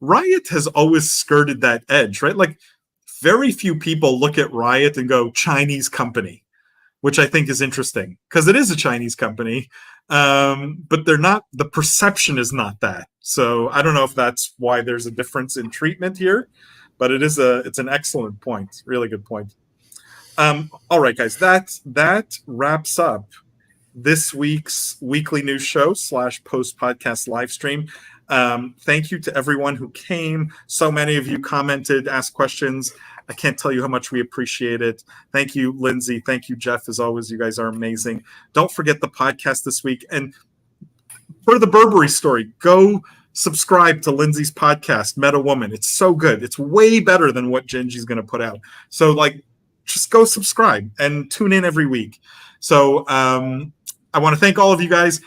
Riot has always skirted that edge, right? Like very few people look at Riot and go, Chinese company, which I think is interesting because it is a Chinese company, but they're not, the perception is not that. So I don't know if that's why there's a difference in treatment here, but it's an excellent point. Really good point. All right, guys, that wraps up this week's weekly news show / post podcast live stream. Thank you to everyone who came. So many of you commented, asked questions. I can't tell you how much we appreciate it. Thank you, Lindsay. Thank you, Jeff. As always, you guys are amazing. Don't forget the podcast this week. And for the Burberry story, go subscribe to Lindsay's podcast, Meta Woman. It's so good. It's way better than what Gen.g is going to put out. So, just go subscribe and tune in every week. So I want to thank all of you guys.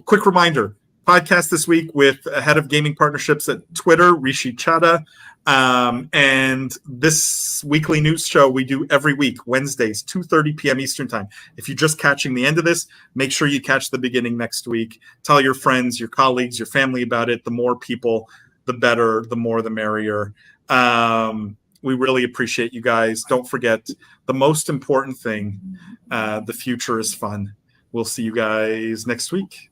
Quick reminder, podcast this week with head of gaming partnerships at Twitter, Rishi Chadha. And this weekly news show we do every week, Wednesdays, 2:30 p.m. Eastern time. If you're just catching the end of this, make sure you catch the beginning next week. Tell your friends, your colleagues, your family about it. The more people, the better, the more the merrier. We really appreciate you guys. Don't forget the most important thing, the future is fun. We'll see you guys next week.